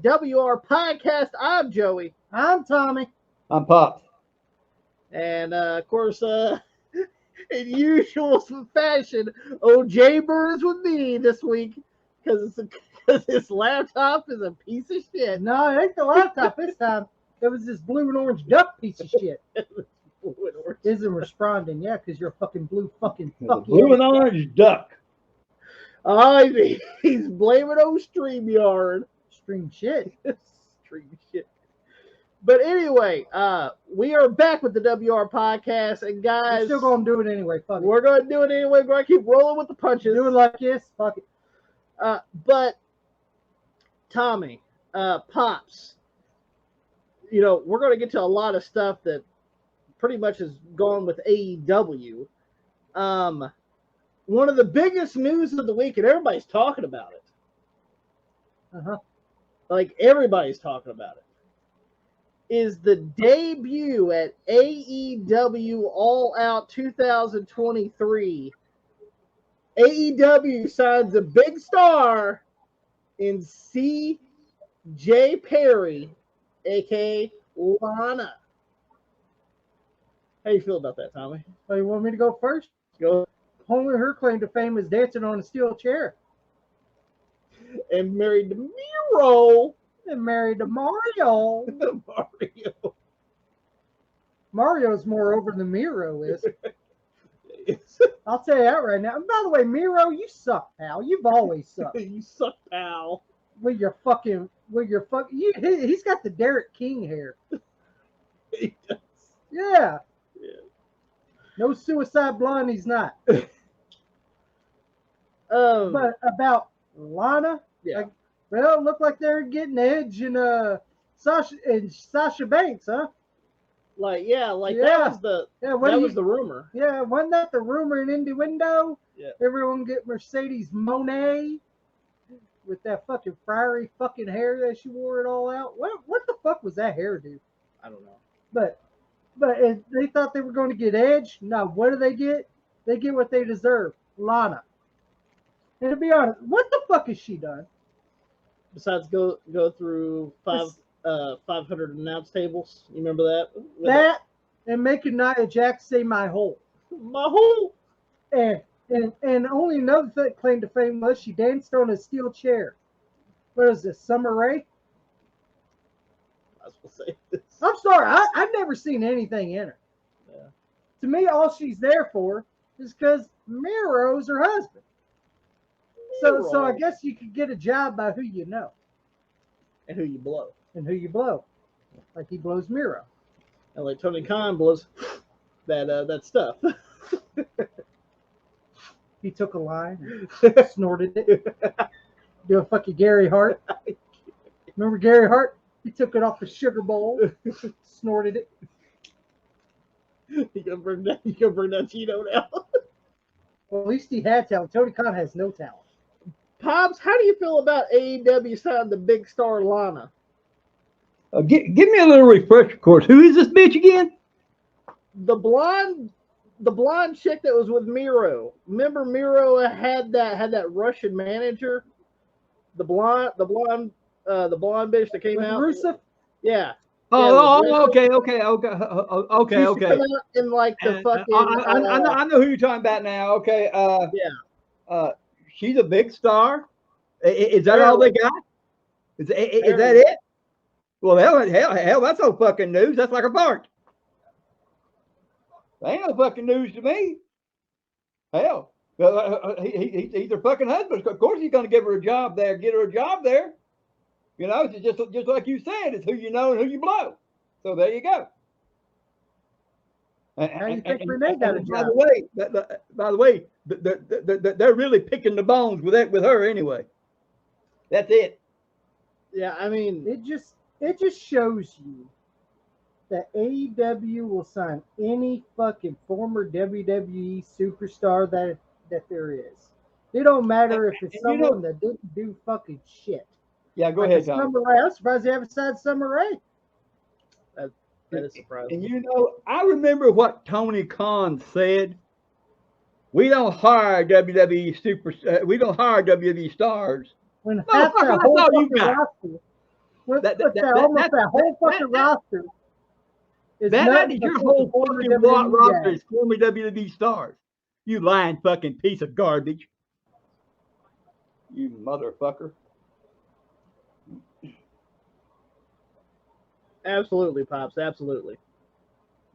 WR Podcast. I'm Joey. I'm Tommy. I'm Pops. And, of course, in usual fashion, OJ Burns with me this week because his laptop is a piece of shit. No, it ain't the laptop this time. It was this blue and orange duck piece of shit. Isn't responding, yeah, because you're a fucking blue fucking fuck. Blue and orange duck. He's blaming old StreamYard. Stream shit. Stream shit. But anyway, we are back with the WR Podcast, and guys, we're still gonna do it anyway. Fuck it. We're gonna do it anyway. We're gonna keep rolling with the punches. Do it like this. Fuck it. But Tommy, Pops, we're gonna get to a lot of stuff that pretty much is gone with AEW. One of the biggest news of the week, and everybody's talking about it. Like everybody's talking about it, is the debut at AEW All Out 2023. AEW signs a big star in C.J. Perry, aka Lana. How you feel about that, Tommy? Oh, you want me to go first? Go. Only her claim to fame is dancing on a steel chair. And married to Miro. And married to Mario. Mario's more over than Miro is. I'll tell you that right now. And by the way, Miro, you suck, pal. You've always sucked. You suck, pal. He's got the Derek King hair. He does. Yeah. No suicide blonde, he's not. But about Lana, yeah. Well, it looked like they're getting Edge and Sasha Banks, huh? That was the rumor. Yeah, wasn't that the rumor in Innuendo? Yeah. Everyone get Mercedes Moné with that fucking fiery fucking hair that she wore it all out. What the fuck was that hairdo? I don't know. But they thought they were going to get Edge. No, what do they get? They get what they deserve, Lana. And to be honest, what the fuck has she done? Besides go through 500 announce tables. You remember that? And making Nia Jax say my hole. My hole. And only another claim to fame was she danced on a steel chair. What is this, Summer Rae? I was going to say this. I'm sorry, I've never seen anything in her. Yeah. To me, all she's there for is because Miro's her husband. So I guess you could get a job by who you know. And who you blow. Like he blows Miro. And like Tony Khan blows that stuff. He took a line, snorted it. Do a fucking Gary Hart. Remember Gary Hart? He took it off a sugar bowl, snorted it. You gonna bring that Cheeto now? Well, at least he had talent. Tony Khan has no talent. Pops, how do you feel about AEW signing the big star Lana? Give me a little refresher course. Who is this bitch again? The blonde chick that was with Miro. Remember Miro had that Russian manager? The blonde bitch that came out. Rusev? Yeah. Okay. In like the fucking. I know who you're talking about now. Okay. She's a big star. Is that all they got? Is that it? Well, hell, that's no fucking news. That's like a fart. That ain't no fucking news to me. Hell, he's her fucking husband. Of course, he's going to give her a job there. Get her a job there. It's just like you said. It's who you know and who you blow. So there you go. How do you think Renee got a job? By the way, they're really picking the bones with her anyway. That's it. Yeah, I mean, it just shows you that AEW will sign any fucking former WWE superstar that there is. It don't matter if it's someone that didn't do fucking shit. Yeah, go ahead, Tom. Summer Rae. I'm surprised they haven't signed Summer Rae. That is surprising. And I remember what Tony Khan said. We don't hire WWE we don't hire WWE stars. When half the whole fucking roster, Almost that whole fucking roster. That is your whole fucking roster is former WWE stars. You lying fucking piece of garbage. You motherfucker. Absolutely, Pops. Absolutely.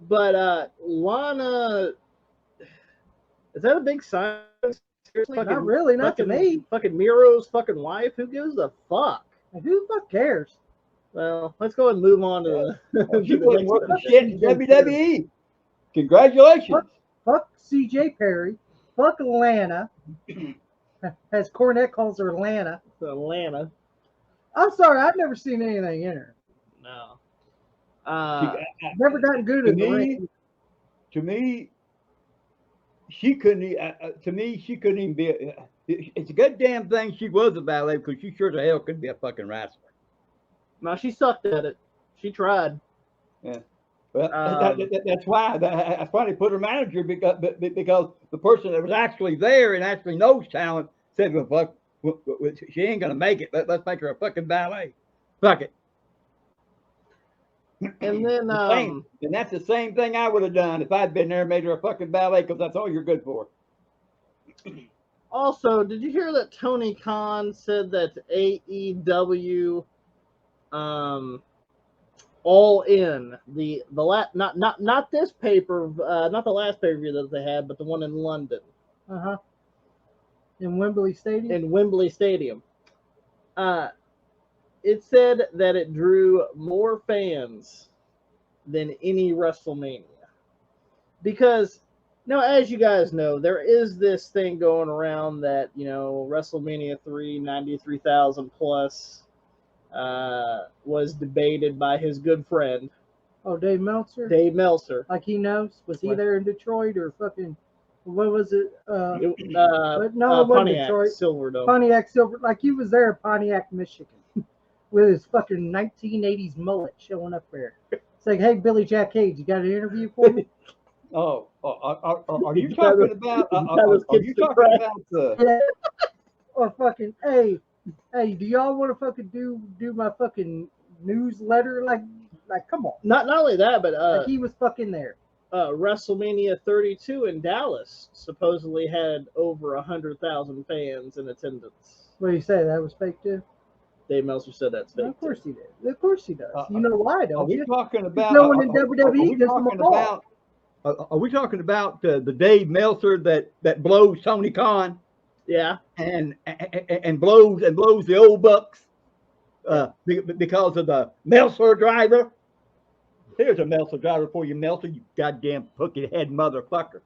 But Lana, is that a big sign? Seriously? Not really, not to me. Fucking Miro's fucking wife. Who gives a fuck? Who the fuck cares? Well, let's go ahead and move on to the. She wasn't worth the shit in WWE. Congratulations. Fuck CJ Perry. Fuck Atlanta. As Cornette calls her Atlanta. Atlanta. I'm sorry, I've never seen anything in her. No. Never gotten good at the ring. To me, she couldn't. To me, she couldn't even be. It's a goddamn thing she was a ballet because she sure as hell couldn't be a fucking wrestler. No, she sucked at it. She tried. Yeah. Well, that's why they put her manager because the person that was actually there and actually knows talent said, "Well, fuck, she ain't gonna make it. Let's make her a fucking ballet. Fuck it." And then, and that's the same thing I would have done if I'd been there and made her a fucking ballet because that's all you're good for. Also, did you hear that Tony Khan said that AEW, All In, not this paper, not the last pay-per-view that they had, but the one in London. In Wembley Stadium. In Wembley Stadium. It said that it drew more fans than any WrestleMania. Because, now, as you guys know, there is this thing going around that, WrestleMania 3, 93,000 plus, was debated by his good friend. Oh, Dave Meltzer? Dave Meltzer. Like he knows? Was he there in Detroit or fucking, what was it? No, it wasn't Pontiac, Detroit. Silverdome. Pontiac, like he was there in Pontiac, Michigan. With his fucking 1980s mullet showing up there. It's like, hey, Billy Jack Cage, you got an interview for me? Are you talking about? Are you talking about the? Or fucking, hey, do y'all want to fucking do my fucking newsletter? Like, come on. Not only that, but like he was fucking there. WrestleMania 32 in Dallas supposedly had over 100,000 fans in attendance. What do you say? That was fake too? Dave Meltzer said that's fake. Of course he did. Of course he does. You know why, don't you? Are we talking about? No one in WWE gives him a call. Are we talking about the Dave Meltzer that blows Tony Khan? Yeah. And blows the old bucks because of the Meltzer driver. Here's a Meltzer driver for you, Meltzer, you goddamn hooked head motherfucker.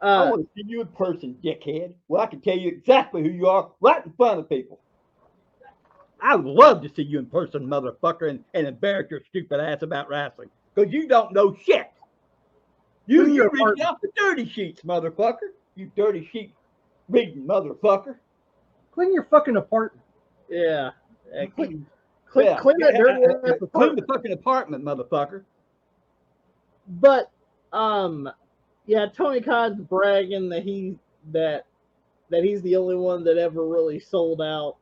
I want to see you in person, dickhead. Well, I can tell you exactly who you are right in front of people. I would love to see you in person, motherfucker, and embarrass your stupid ass about wrestling. Because you don't know shit. You read off the dirty sheets, motherfucker. You dirty sheet reading motherfucker. Clean your fucking apartment. Yeah. Clean that dirty ass apartment. Clean the fucking apartment, motherfucker. But yeah, Tony Khan's bragging that he's the only one that ever really sold out.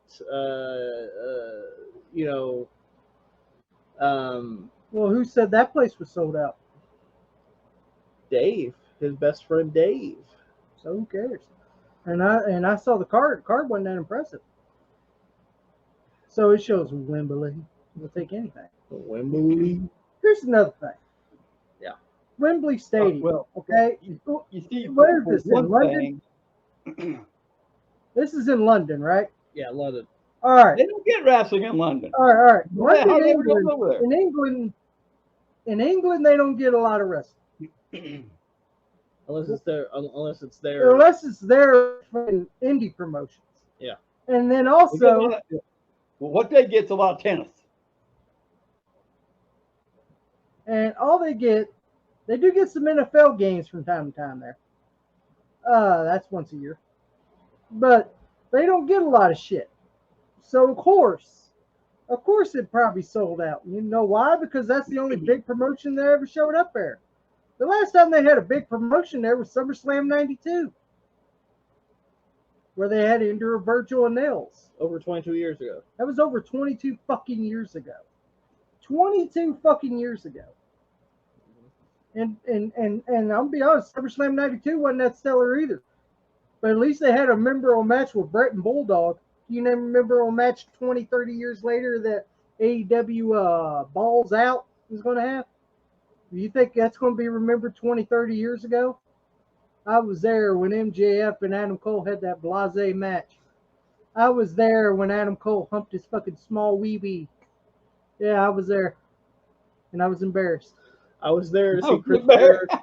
Well, who said that place was sold out? Dave, his best friend Dave. So who cares? And I saw the card. The card wasn't that impressive. So it shows Wembley. We'll take anything. Wembley. Here's another thing. Yeah. Wembley Stadium. Well, okay. You see, where is this in London? This is in London, right? Yeah, London. All right. They don't get wrestling in London. All right. London, in England, they don't get a lot of wrestling. Unless it's there. Unless it's their indie promotions. Yeah. And then also, what they get's a lot of tennis. And all they do get some NFL games from time to time there. That's once a year. But they don't get a lot of shit. So of course it probably sold out. You know why? Because that's the only big promotion that ever showed up there. The last time they had a big promotion there was SummerSlam '92. where they had to endure Virgil and Nails. Over 22 years ago. That was over 22 fucking years ago. 22 fucking years ago. And I'll be honest, SummerSlam 92 wasn't that stellar either. But at least they had a memorable match with Brett and Bulldog. You never remember a match 20, 30 years later that AEW Balls Out is going to have? Do you think that's going to be remembered 20, 30 years ago? I was there when MJF and Adam Cole had that blasé match. I was there when Adam Cole humped his fucking small wee. Yeah, I was there. And I was embarrassed. I was there to see Chris Jericho.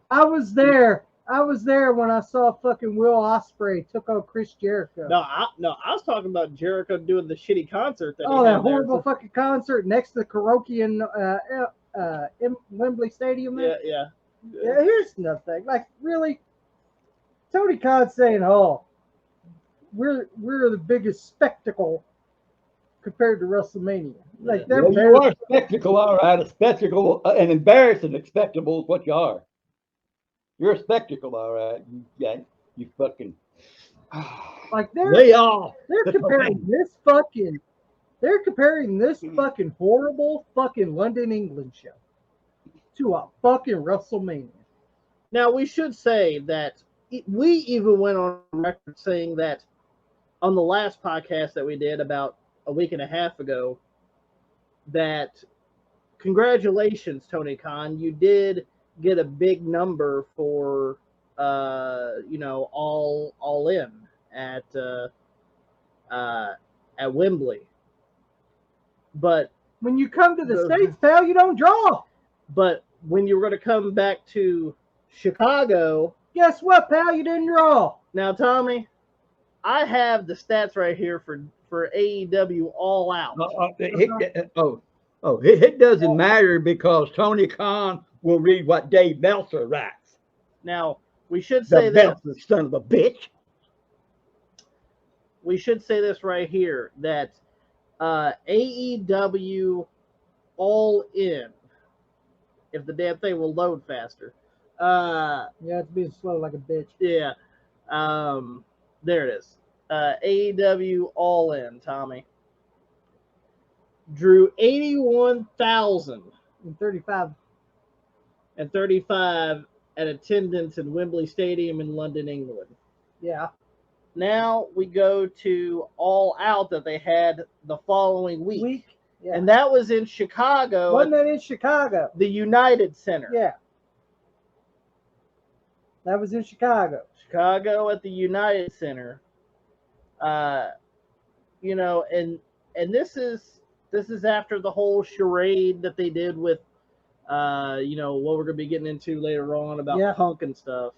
I was there. I was there when I saw fucking Will Ospreay took on Chris Jericho. No, I was talking about Jericho doing the shitty concert that that horrible fucking concert next to the karaoke in Wembley Stadium. Yeah. Here's another thing. Like, really, Tony Khan saying, "Oh, we're the biggest spectacle compared to WrestleMania." Like, well, you are a spectacle, all right. A spectacle, an embarrassing spectacle is what you are. You're a spectacle, all right. You fucking. Like they're comparing this fucking horrible fucking London, England show to a fucking WrestleMania. Now, we should say that we even went on record saying that on the last podcast that we did about a week and a half ago, that congratulations, Tony Khan, you did get a big number for all in at Wembley. But when you come to the States, pal, you don't draw. But when you were going to come back to Chicago, guess what, pal? You didn't draw. Now, Tommy, I have the stats right here for AEW All Out. It doesn't matter because Tony Khan will read what Dave Meltzer writes. Now, we should say that the son of a bitch. We should say this right here that AEW All In, if the damn thing will load faster. It's being slow like a bitch. Yeah. There it is. AEW All In, Tommy. Drew 81,035 at attendance in Wembley Stadium in London, England. Yeah. Now we go to All Out that they had the following week. Yeah. And that was in Chicago. Wasn't that in Chicago? The United Center. Yeah. That was in Chicago. Chicago at the United Center. And this is after the whole charade that they did with what we're going to be getting into later on about Punk and stuff.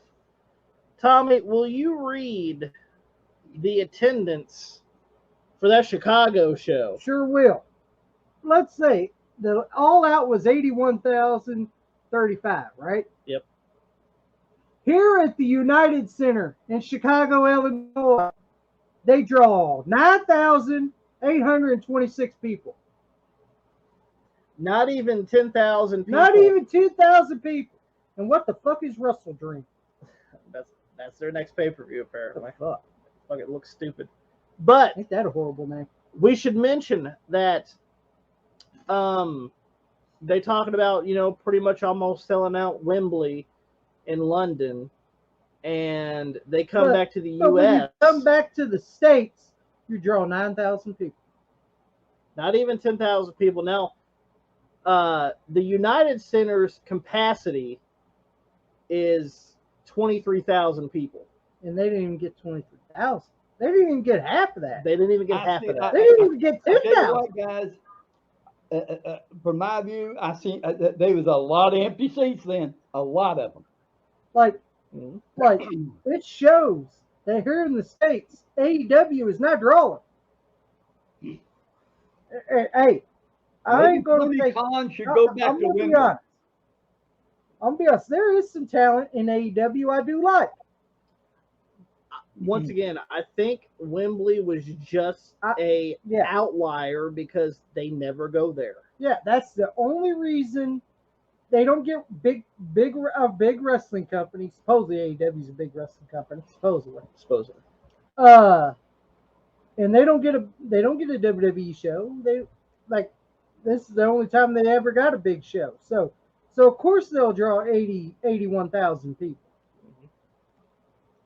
Tommy, will you read the attendance for that Chicago show? Sure will. Let's say the All Out was 81,035, right? Yep. Here at the United Center in Chicago, Illinois, they draw 9,826 people. Not even 10,000 people. Not even 2,000 people. And what the fuck is Wrestle Dream? That's their next pay-per-view, apparently. Fuck, it looks stupid. But ain't that a horrible name? We should mention that they talking about, pretty much almost selling out Wembley in London, and they come back to the U.S. When you come back to the States, you draw 9,000 people. Not even 10,000 people. Now, the United Center's capacity is 23,000 people. And they didn't even get 23,000. They didn't even get half of that. They didn't even get half of that. They didn't even get 10,000. Guys, from my view, I see there was a lot of empty seats then. A lot of them. Like it shows that here in the States, AEW is not drawing. Hey, I ain't going to say Khan should go back to Wembley. I'm going to be honest. There is some talent in AEW I do like. Once again, I think Wembley was just a outlier because they never go there. Yeah, that's the only reason they don't get big wrestling company. Supposedly AEW is a big wrestling company. Supposedly. And they don't get a WWE show. They like this is the only time they ever got a big show. So of course they'll draw 81,000 people.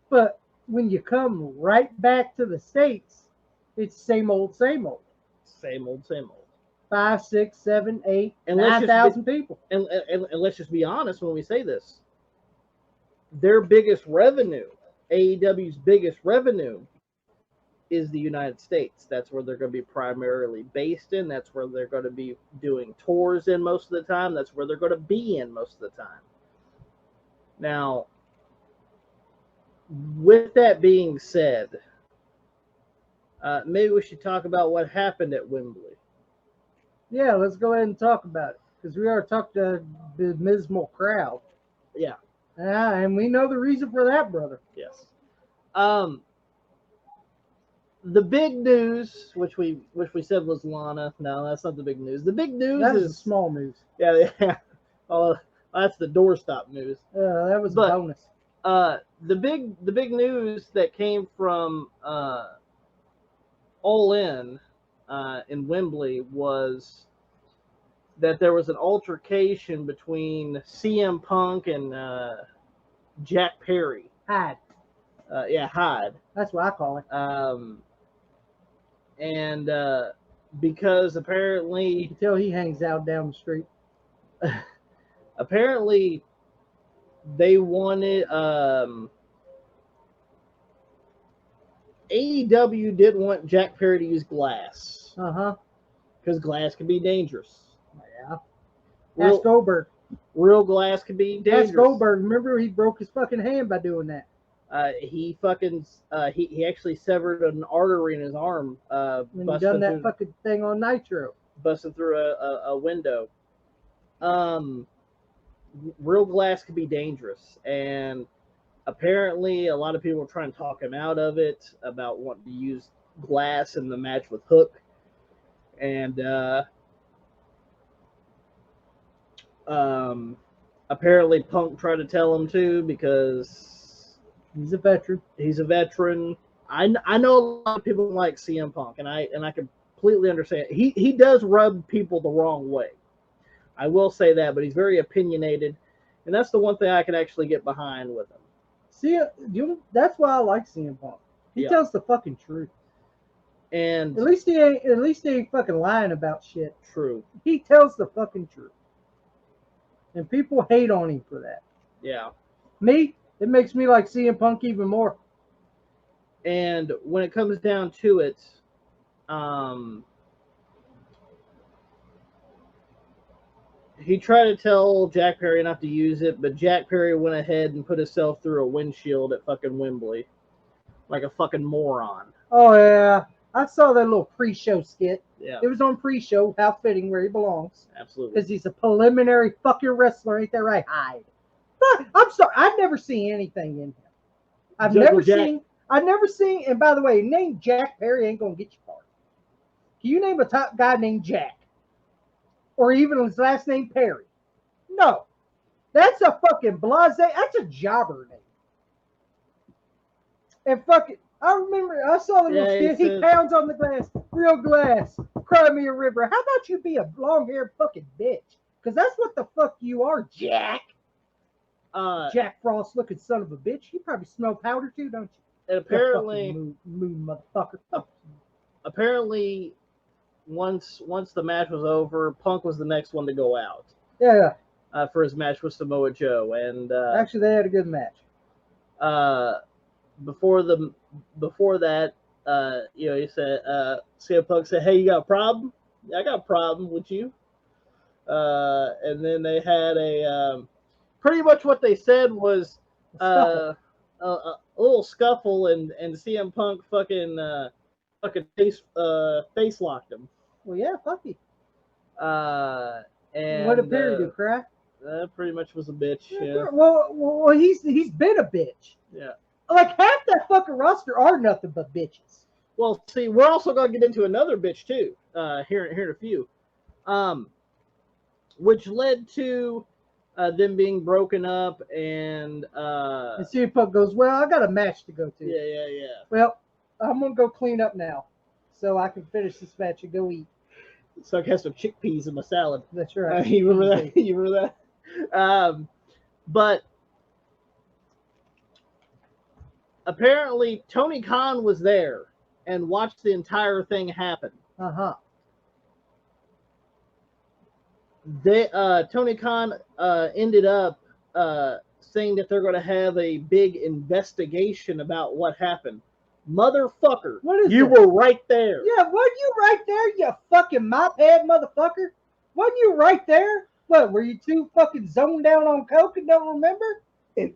But when you come right back to the States, it's same old, same old. Same old, same old. 5, 6, 7, 8, And let's just 9,000 people. And let's just be honest when we say this. Their biggest revenue, AEW's biggest revenue, is the United States. That's where they're going to be primarily based in. That's where they're going to be doing tours in most of the time. That's where they're going to be in most of the time. Now, with that being said, maybe we should talk about what happened at Wembley. Yeah, let's go ahead and talk about it. Because we already talked to the abysmal crowd. Yeah. And we know the reason for that, brother. Yes. The big news, which we said was Lana. No, that's not the big news. The big news That is was small news. Yeah. Oh, that's the doorstop news. That was a bonus. The big news that came from All In Wembley was that there was an altercation between CM Punk and Jack Perry. Hyde. Hyde. That's what I call it. And because apparently you can tell he hangs out down the street. Apparently they wanted AEW didn't want Jack Perry to use glass. Because glass can be dangerous. Yeah. Ask Goldberg. Real glass can be dangerous. Ask Goldberg. Remember, he broke his fucking hand by doing that. He actually severed an artery in his arm. When he done that fucking thing on Nitro. Busting through a window. Real glass could be dangerous, and apparently a lot of people are trying to talk him out of it about wanting to use glass in the match with Hook, and apparently Punk tried to tell him to because he's a veteran. I know a lot of people like CM Punk, and I completely understand. He does rub people the wrong way. I will say that, but he's very opinionated, and that's the one thing I can actually get behind with him. See, that's why I like CM Punk. He tells the fucking truth, and at least he ain't fucking lying about shit. True. He tells the fucking truth, and people hate on him for that. Yeah. Me, it makes me like CM Punk even more. And when it comes down to it, he tried to tell Jack Perry not to use it, but Jack Perry went ahead and put himself through a windshield at fucking Wembley. Like a fucking moron. Oh, yeah. I saw that little pre-show skit. Yeah. It was on pre-show, how fitting where he belongs. Absolutely. Because he's a preliminary fucking wrestler, ain't that right? Hyde. But I'm sorry, I've never seen anything in him. I've never seen, and by the way, name Jack Perry ain't going to get you far. Can you name a top guy named Jack? Or even his last name Perry? No. That's a fucking blase. That's a jobber name. And fucking, I remember, I saw the little skit. He pounds on the glass. Real glass. Cry me a river. How about you be a long-haired fucking bitch? Because that's what the fuck you are, Jack. Jack Frost looking son of a bitch. You probably smell powder too, don't you? And apparently, moon motherfucker. Apparently, once the match was over, Punk was the next one to go out. Yeah. For his match with Samoa Joe, and actually they had a good match. Before that, he said, CM Punk said, "Hey, you got a problem? Yeah, I got a problem with you." And then they had a pretty much what they said was a little scuffle, and CM Punk fucking face locked him. Well, yeah, fuck you. And what did Perry do, cry? That pretty much was a bitch. Yeah. Well, he's been a bitch. Yeah. Like half that fucking roster are nothing but bitches. Well, see, we're also gonna get into another bitch too. Here in a few, which led to them being broken up, and CM Punk goes, "Well, I got a match to go to." Yeah. Well, I'm gonna go clean up now, so I can finish this match and go eat. So I can have some chickpeas in my salad. That's right. You remember that? You remember that? But apparently Tony Khan was there and watched the entire thing happen. Tony Khan ended up saying that they're going to have a big investigation about what happened. Motherfucker, What is you that? were right there. Yeah, wasn't you right there, you fucking mop head motherfucker? Wasn't you right there? What, were you too fucking zoned down on coke and don't remember? If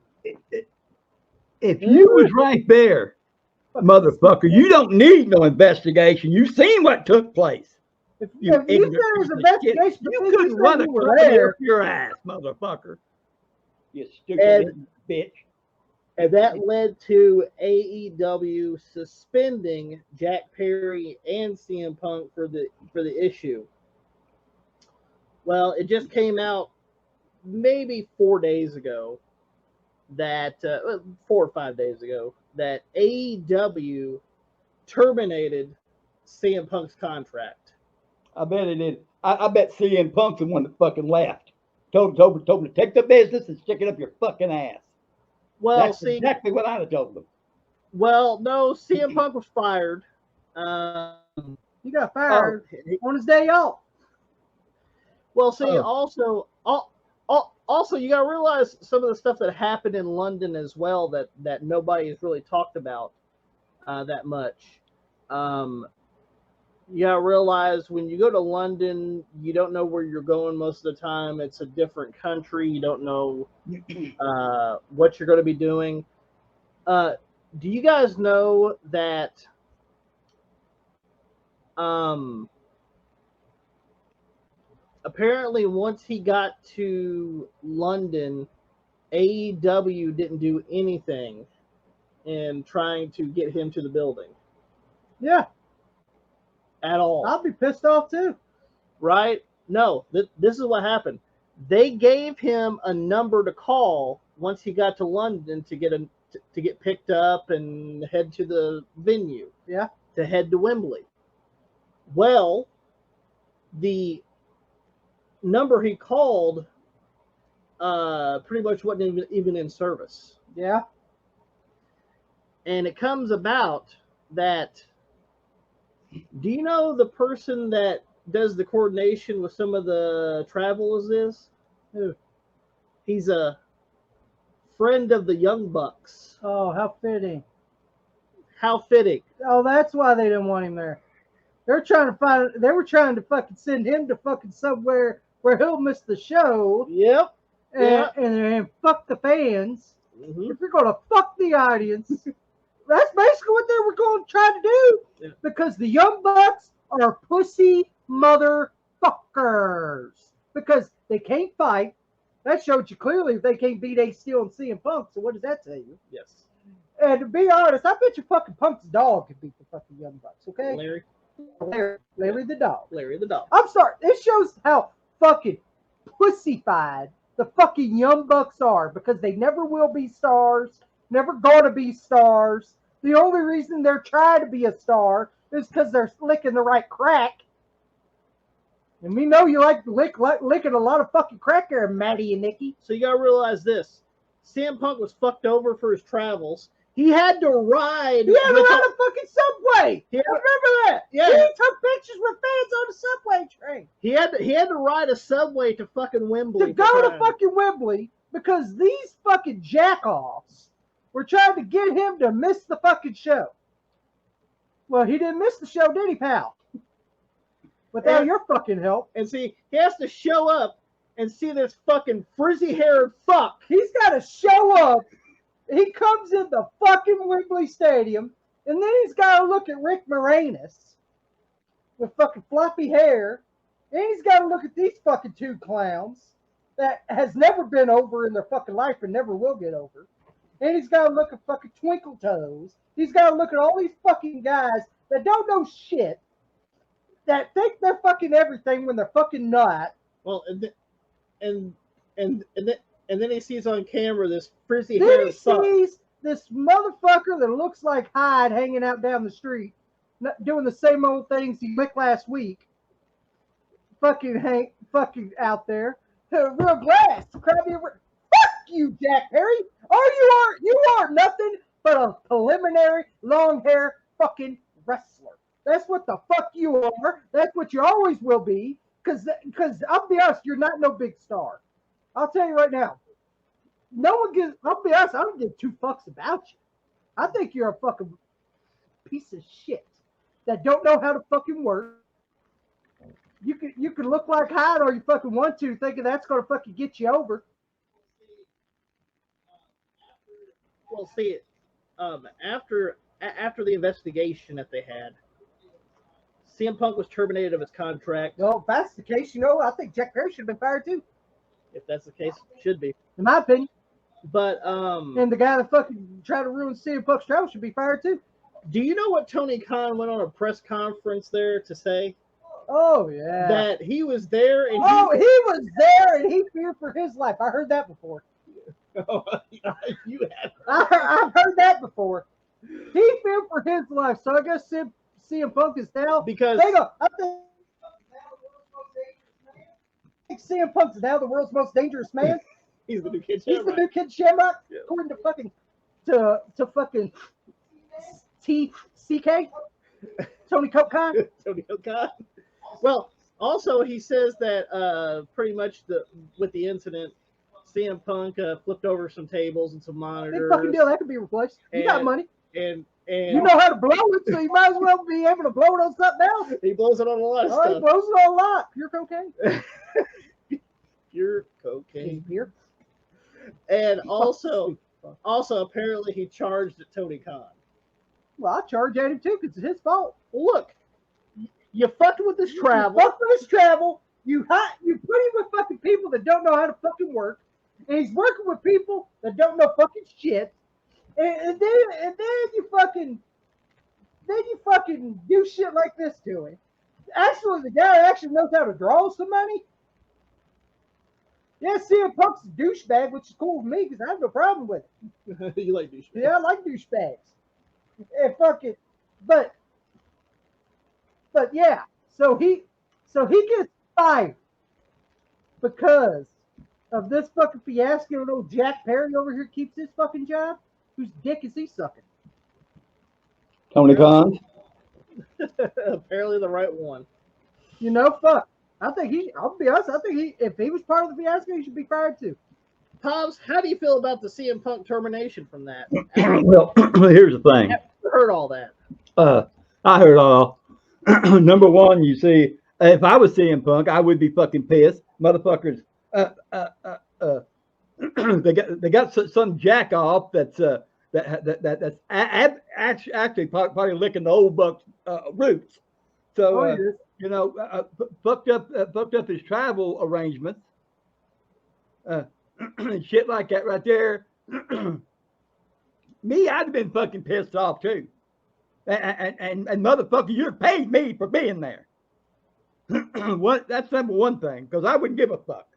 you was right there, motherfucker, you don't need no investigation. You seen what took place. If you said it was an investigation, you couldn't run a company up your ass, motherfucker. You stupid bitch. And that led to AEW suspending Jack Perry and CM Punk for the issue. Well, it just came out maybe 4 days ago that 4 or 5 days ago that AEW terminated CM Punk's contract. I bet it did. I bet CM Punk's the one that fucking left. Told him to take the business and stick it up your fucking ass. Well, that's exactly what I'd have told them. Well, no, CM Punk was fired. He got fired on his day off. Well, see, also, you got to realize some of the stuff that happened in London as well that nobody has really talked about that much. You got to realize when you go to London, you don't know where you're going most of the time. It's a different country. You don't know what you're going to be doing. Do you guys know that apparently once he got to London, AEW didn't do anything in trying to get him to the building? Yeah. At all. I'll be pissed off too. Right? No, this is what happened. They gave him a number to call once he got to London to get picked up and head to the venue. Yeah. To head to Wembley. Well, the number he called pretty much wasn't even in service. Yeah. And it comes about that, do you know the person that does the coordination with some of the travels is? Who? He's a friend of the Young Bucks. Oh, how fitting. How fitting. Oh, that's why they didn't want him there. They were trying to fucking send him to fucking somewhere where he'll miss the show. Yep. And fuck the fans. Mm-hmm. If you're gonna fuck the audience, that's basically what they were going to try to do. Yeah. Because the Young Bucks are pussy motherfuckers. Because they can't fight. That showed you clearly they can't beat Ace Steel and CM Punk. So what does that tell you? Yes. And to be honest, I bet you fucking Punk's dog could beat the fucking Young Bucks. Okay. Larry the dog. Larry the dog. I'm sorry. This shows how fucking pussified the fucking Young Bucks are, because they never will be stars, never gonna be stars. The only reason they're trying to be a star is because they're licking the right crack. And we know you like licking a lot of fucking crack there, Maddie and Nikki. So you gotta realize this. CM Punk was fucked over for his travels. He had to ride. He had to ride a fucking subway. Yeah. Remember that? Yeah. He took pictures with fans on the subway train. He had to ride a subway to fucking Wembley. To go to fucking Wembley because these fucking jackoffs were trying to get him to miss the fucking show. Well, he didn't miss the show, did he, pal? Without your fucking help. And see, he has to show up and see this fucking frizzy-haired fuck. He's got to show up. He comes in the fucking Wembley Stadium, and then he's got to look at Rick Moranis with fucking floppy hair, and he's got to look at these fucking two clowns that has never been over in their fucking life and never will get over. And he's got to look at fucking Twinkle Toes. He's got to look at all these fucking guys that don't know shit, that think they're fucking everything when they're fucking not. Well, and then he sees on camera this frizzy hair. this motherfucker that looks like Hyde hanging out down the street, doing the same old things he licked last week. Fucking out there. Real grass. Fuck you, Jack Perry. You are nothing but a preliminary long hair fucking wrestler. That's what the fuck you are. That's what you always will be. Because I'll be honest, you're not no big star. I'll tell you right now. I'll be honest, I don't give two fucks about you. I think you're a fucking piece of shit that don't know how to fucking work. You could look like Hyde all you fucking want to, thinking that's gonna fucking get you over. Well, see, after the investigation that they had, CM Punk was terminated of his contract. No, if that's the case, I think Jack Perry should have been fired too. If that's the case, should be. In my opinion. But and the guy that fucking tried to ruin CM Punk's travel should be fired too. Do you know what Tony Khan went on a press conference there to say? Oh yeah. That he was there and he was there and he feared for his life. I heard that before. Oh, you have. I've heard that before. He feared for his life, so I guess CM Punk is now because I think CM Punk is now the world's most dangerous man. He's the new Kid Shamrock. He's the new Kid Shamrock, yeah. According to fucking TCK, Tony Khan. Tony Khan. Well, also he says that pretty much with the incident, CM Punk flipped over some tables and some monitors. Big fucking deal. That could be replaced. You got money. And you know how to blow it, so you might as well be able to blow it on something else. He blows it on a lot of stuff. He blows it on a lot. Pure cocaine. Pure cocaine. Pure. And also apparently he charged at Tony Khan. Well, I charge at him too because it's his fault. Well, look, you fucked with this travel. You fucked with this travel. You put him with fucking people that don't know how to fucking work, and he's working with people that don't know fucking shit. And then you fucking do shit like this to him. Actually, the guy actually knows how to draw some money. Yeah, CM Punk's a douchebag, which is cool with me because I have no problem with it. You like douchebags? Yeah, I like douchebags. And fucking, but yeah. So he gets fired because of this fucking fiasco. And old Jack Perry over here keeps his fucking job. Whose dick is he sucking? Tony Khan. Apparently the right one. Fuck. I'll be honest, if he was part of the fiasco, he should be fired too. Pops, how do you feel about the CM Punk termination from that? Well, here's the thing. I heard all that. I heard all. Number one, you see, if I was CM Punk, I would be fucking pissed. Motherfuckers, they got some jack off that's actually probably licking the old buck's roots. So fucked up his travel arrangements, and shit like that right there. Me, I'd have been fucking pissed off too. And motherfucker, you paid me for being there. That's number one thing, because I wouldn't give a fuck.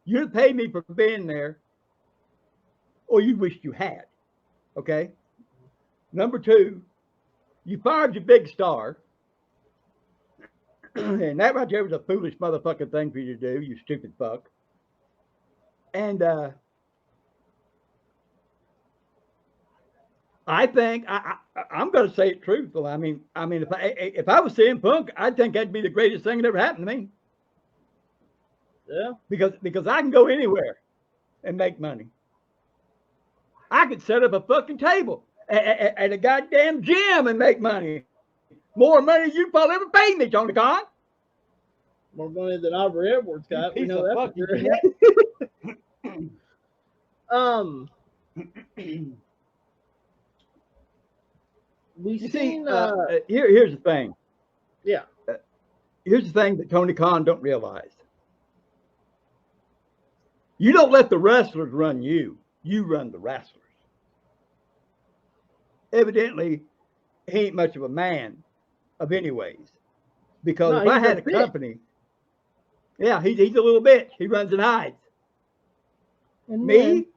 You paid me for being there, or you wished you had. Okay. Number two, you fired your big star. And that right there was a foolish motherfucking thing for you to do, you stupid fuck. And I think I'm going to say it truthful. I mean, if I was CM Punk, I think that'd be the greatest thing that ever happened to me. Yeah. Because I can go anywhere and make money. I could set up a fucking table at a goddamn gym and make money. More money than you probably ever paid me, Tony Khan. More money than Aubrey Edwards got. We know that for sure. Here's the thing. Yeah. Here's the thing that Tony Khan don't realize. You don't let the wrestlers run you. You run the wrestlers. Evidently, he ain't much of a man of any ways. Because if I had a company, he's a little bitch. He runs and hides. And me,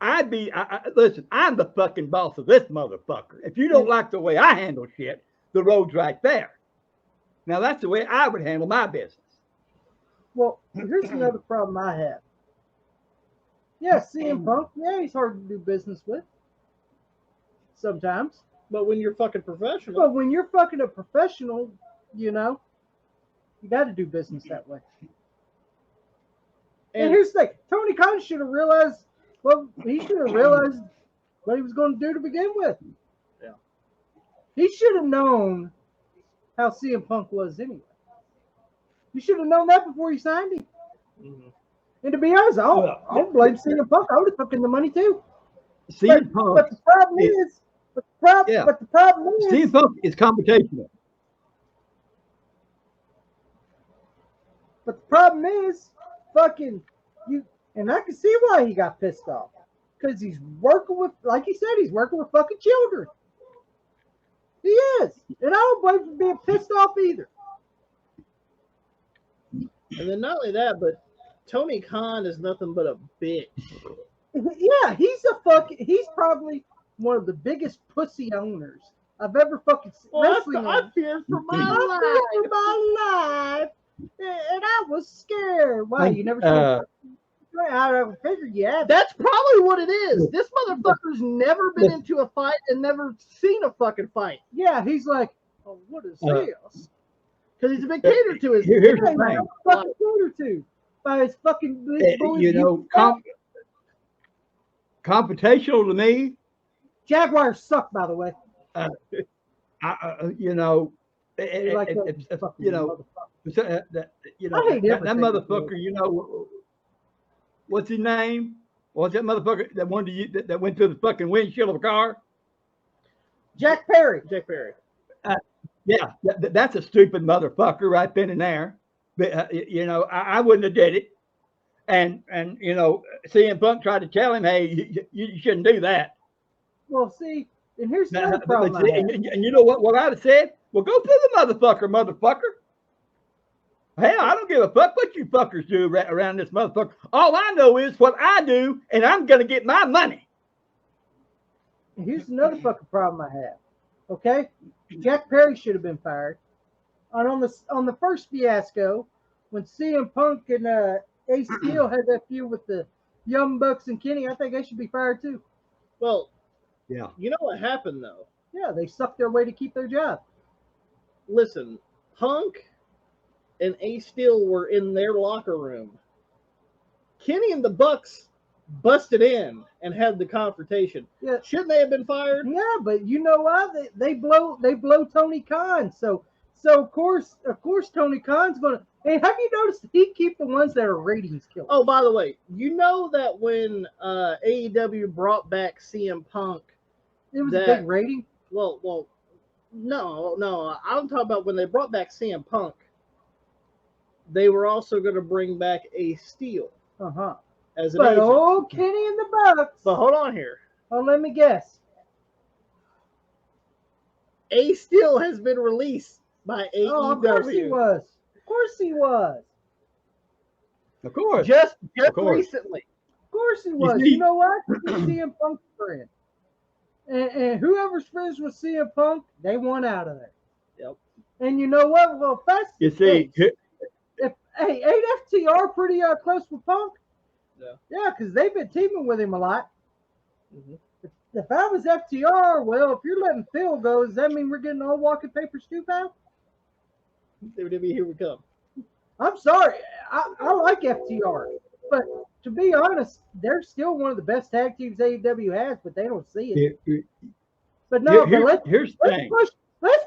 listen, I'm the fucking boss of this motherfucker. If you don't like the way I handle shit, the road's right there. Now that's the way I would handle my business. Well, here's another problem I have. Yeah, CM Punk, yeah, he's hard to do business with. Sometimes. But when you're fucking professional. But when you're fucking a professional, you know, you got to do business that way. And here's the thing. Tony Khan should have realized, well, he should have realized what he was going to do to begin with. Yeah. He should have known how CM Punk was anyway. You should have known that before you signed him. Mm-hmm. And to be honest, I don't blame CM Punk. I would have took in the money too. CM Punk. But the problem is, CM Punk is computational. But the problem is, fucking you, and I can see why he got pissed off. Because he's working with, like he said, he's working with fucking children. He is. And I don't blame him for being pissed off either. And then not only that, but Tony Khan is nothing but a bitch. Yeah, he's probably one of the biggest pussy owners I've ever fucking seen. I feared for my life. And I was scared. Why? You never saw I figured you had. That's probably what it is. This motherfucker's never been into a fight and never seen a fucking fight. Yeah, he's like, oh, what is this? Because he's a big cater to his Here's the thing. Fucking cater to by his fucking big boy. You know, computational to me. Jaguars suck, by the way. You know, that motherfucker. You know, what's his name? What's that motherfucker that wanted that went to the fucking windshield of a car? Jack Perry. Jack Perry. Yeah, that's a stupid motherfucker right then and there. But you know, I wouldn't have did it. And you know, CM Punk tried to tell him, hey, you shouldn't do that. Well, see, and here's the other problem. And you know what I'd have said? Well, go to the motherfucker. Hell, I don't give a fuck what you fuckers do around this motherfucker. All I know is what I do, and I'm gonna get my money. And here's another fucking problem I have. Okay, Jack Perry should have been fired. And on the first fiasco, when CM Punk and Ace Steel had that feud with the Young Bucks and Kenny, I think they should be fired too. Well, yeah. You know what happened though? Yeah, they sucked their way to keep their job. Listen, Punk and Ace Steel were in their locker room. Kenny and the Bucks busted in and had the confrontation. Yeah. Shouldn't they have been fired? Yeah, but you know why? They blow Tony Khan. So of course Tony Khan's gonna. Hey, have you noticed he keep the ones that are ratings killers? Oh, by the way, you know that when AEW brought back CM Punk, it was a big rating. Well, no. I'm talking about when they brought back CM Punk. They were also going to bring back Ace Steel. As an agent. Oh, Kenny and the Bucks. But hold on here. Oh, let me guess. Ace Steel has been released by AEW. Oh, of course he was. Of course he was. Of course. Just recently. Of course he was. You know what? CM Punk's friend. And whoever's friends with CM Punk, they want out of there. Yep. And you know what? Well, that's you see. Ain't FTR pretty close with Punk? Yeah. Yeah, because they've been teaming with him a lot. Mm-hmm. If I was FTR, well, if you're letting Phil go, does that mean we're getting all walking paper stew out? WWE, here we come. I'm sorry. I like FTR. But to be honest, they're still one of the best tag teams AEW has, but they don't see it. But no, here's the thing. Let's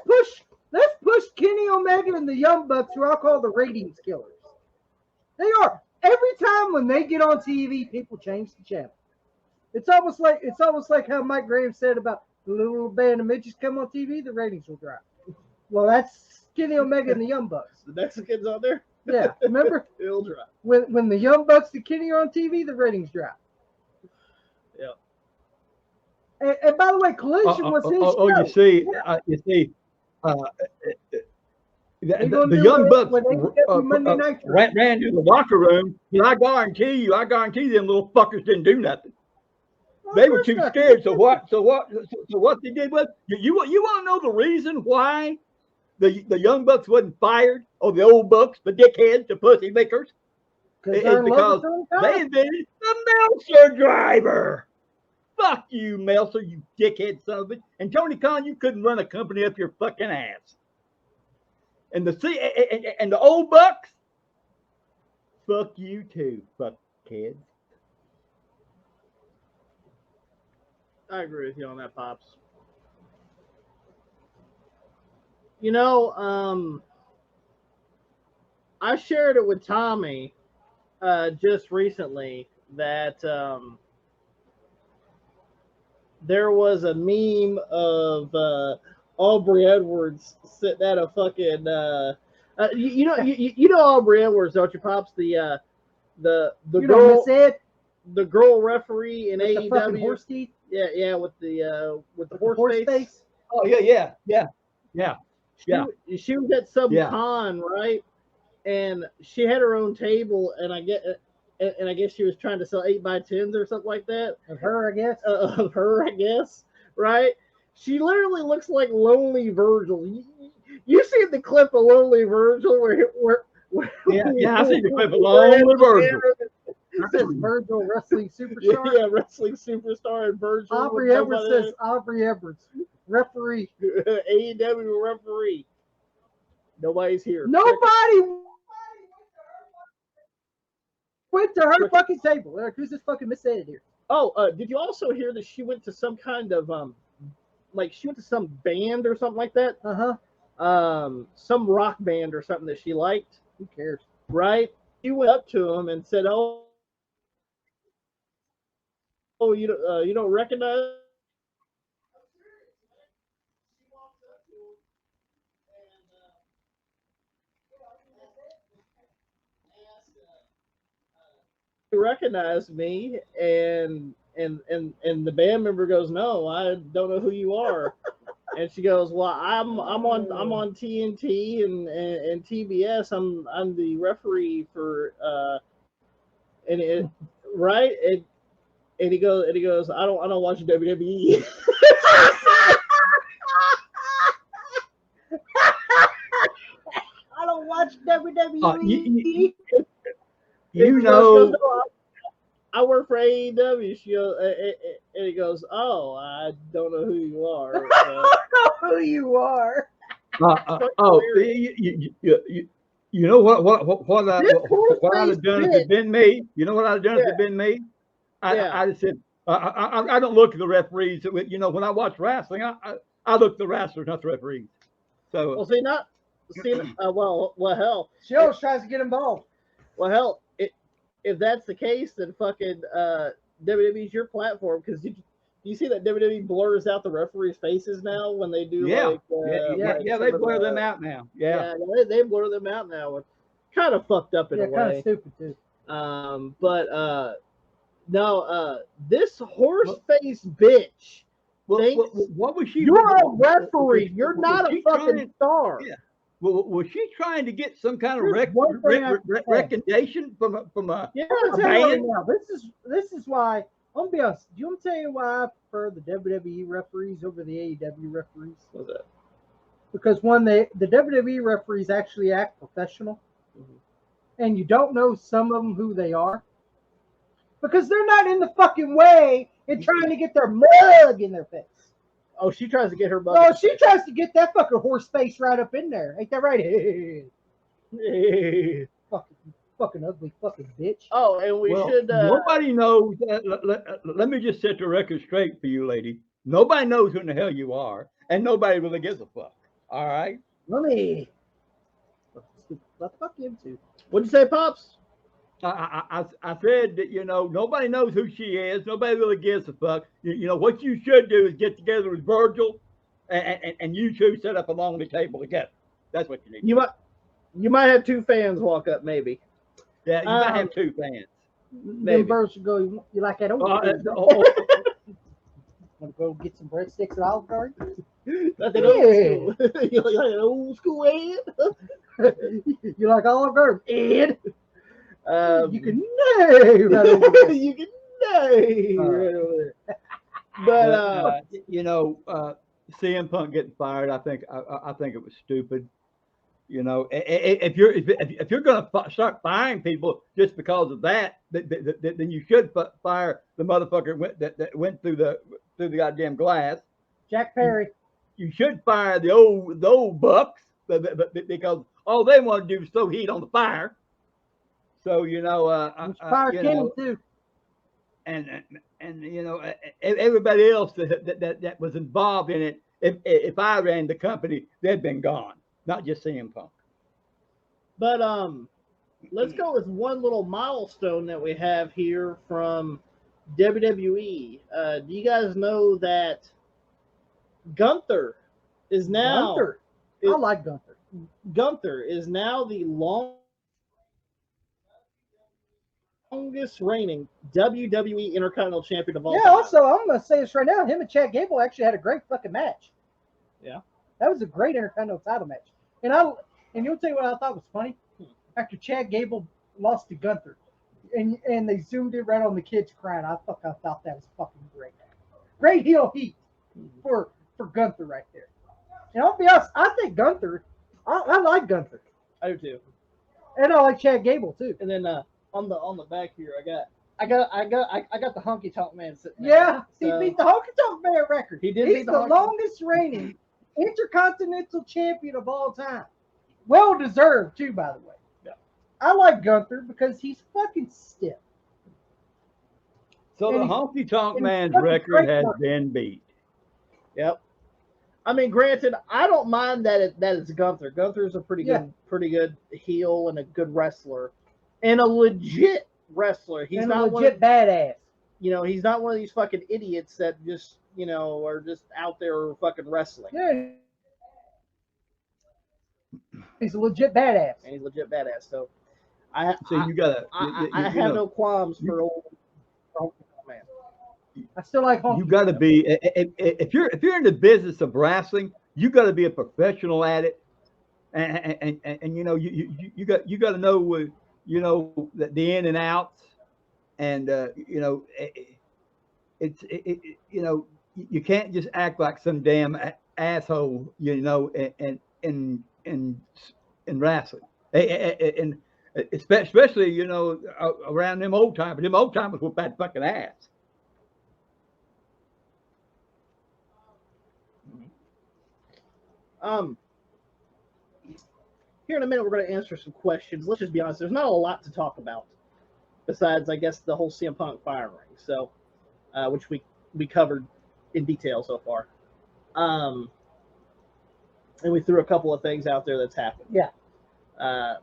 push Kenny Omega and the Young Bucks, who I'll call the ratings killers. They are. Every time when they get on TV, people change the channel. It's almost like how Mike Graham said about the little band of midgets come on TV, the ratings will drop. Well, that's Kenny Omega and the Young Bucks. The Mexicans on there? Yeah, remember? It'll drop. When the Young Bucks and Kenny are on TV, the ratings drop. Yeah. And by the way, Collision was his show. You see, the Young Bucks ran to the locker room. And I guarantee you, them little fuckers didn't do nothing. They were too scared. So what they did was you want to know the reason why the young bucks wasn't fired, or the old bucks, the dickheads, the pussy makers? It's because they invented the Meltzer driver. Fuck you, Meltzer, you dickhead son of a bitch. And Tony Khan, you couldn't run a company up your fucking ass. And the old bucks, fuck you too, fuckheads. I agree with you on that, Pops. You know, I shared it with Tommy just recently that there was a meme of Aubrey Edwards sitting at a fucking you know Aubrey Edwards, don't you, Pops? The girl referee in AEW. The horse teeth? Yeah, with the horse face. Oh yeah. She was at some con, right? And she had her own table, and I guess she was trying to sell 8x10s or something like that. Of her, I guess. Right? She literally looks like Lonely Virgil. You see the clip of Lonely Virgil where I see the clip of Lonely Virgil. It says Virgil Wrestling Superstar. Yeah, Wrestling Superstar and Virgil. Aubrey Edwards says Aubrey Edwards, referee. AEW referee. Nobody's here. Nobody went to her fucking table. Like, who's this fucking Miss Ed here? Oh, did you also hear that she went to some kind of she went to some band or something like that? Some rock band or something that she liked. Who cares? Right? She went up to him and said, "Oh, you don't recognize?" Recognize me, and the band member goes, "No, I don't know who you are." And she goes, "Well, I'm on TNT and TBS. I'm the referee for and it right." And he goes, I don't watch WWE. I don't watch WWE. You know, I work for AEW. She goes, and he goes, "Oh, I don't know who you are." I don't know who you are. You know what I'd have done if it'd been me? You know what I'd have done if it'd been me? I just said, I don't look at the referees. You know, when I watch wrestling, I look at the wrestlers, not the referees. So well, hell, she always tries to get involved. Well, hell, if that's the case, then fucking WWE's your platform, because you see that WWE blurs out the referees' faces now when they do they blur them out now. Yeah, they blur them out now. Kind of fucked up in a way. Kind of stupid too. No, this horse face bitch. What was she? You're a referee. You're not a fucking star. Yeah. Well, was she trying to get some kind of recommendation from a band? Right now, this is why. I'm gonna be honest. Do you want to tell you why I prefer the WWE referees over the AEW referees? What's that? Because the WWE referees actually act professional, and you don't know some of them who they are, because they're not in the fucking way and trying to get their mug in their face. Oh, she tries to get her mug. Oh, she tries to get that fucking horse face right up in there. Ain't that right? Fucking ugly fucking bitch. Oh, and we should. Nobody knows. Let me just set the record straight for you, lady. Nobody knows who in the hell you are, and nobody really gives a fuck. All right. Let me. What the fuck you into? What'd you say, Pops? I said that, nobody knows who she is. Nobody really gives a fuck. What you should do is get together with Virgil, and you two set up along the table together. That's what you need. You might have two fans walk up, maybe. Yeah, you might have two fans. Maybe Virgil go. You like that old? Want to go get some breadsticks at Olive Garden? That's an old school. You like an old school Ed? You like Olive Garden, Ed? You can name. You can Hey, right over there. But CM Punk getting fired, I think it was stupid. If you're going to start firing people just because of that, then you should fire the motherfucker that went through the goddamn glass. Jack Perry. You should fire the old bucks because all they want to do is throw heat on the fire. So Fire Kenny too. And everybody else that was involved in it. If I ran the company, they'd been gone. Not just CM Punk. But let's go with one little milestone that we have here from WWE. Do you guys know that Gunther is now? Gunther. I like Gunther. Gunther is now the longest reigning WWE Intercontinental Champion of all time. Yeah, also, I'm going to say this right now. Him and Chad Gable actually had a great fucking match. Yeah. That was a great Intercontinental title match. And you'll tell you what I thought was funny? After Chad Gable lost to Gunther, and they zoomed in right on the kids crying, I thought that was fucking great. Great heel heat for Gunther right there. And I'll be honest, I think Gunther, I like Gunther. I do too. And I like Chad Gable too. And then on the back here, I got the Honky Tonk Man sitting there. Yeah, he beat the Honky Tonk Man record. He did. He's the longest reigning Intercontinental Champion of all time. Well deserved too, by the way. Yeah. I like Gunther because he's fucking stiff. So And the he's- Honky Tonk and Man's he's record great has work. been beat. Yep. I mean, granted, I don't mind that it's Gunther. Gunther's a pretty good heel and a good wrestler, and a legit wrestler. He's and not a legit badass. he's not one of these fucking idiots that just are just out there fucking wrestling. Yeah. He's a legit badass. And he's legit badass. So I have no qualms for old Honky Tonk Man. I still like Honky. You got to be if you're in the business of wrestling, you got to be a professional at it, and you got to know the in and outs, and you can't just act like some damn asshole, in wrestling, and especially around them old timers. Them old timers whoop that fucking ass. Here in a minute, we're going to answer some questions. Let's just be honest. There's not a lot to talk about besides, I guess, the whole CM Punk firing. So, which we covered in detail so far. And we threw a couple of things out there that's happened. Yeah.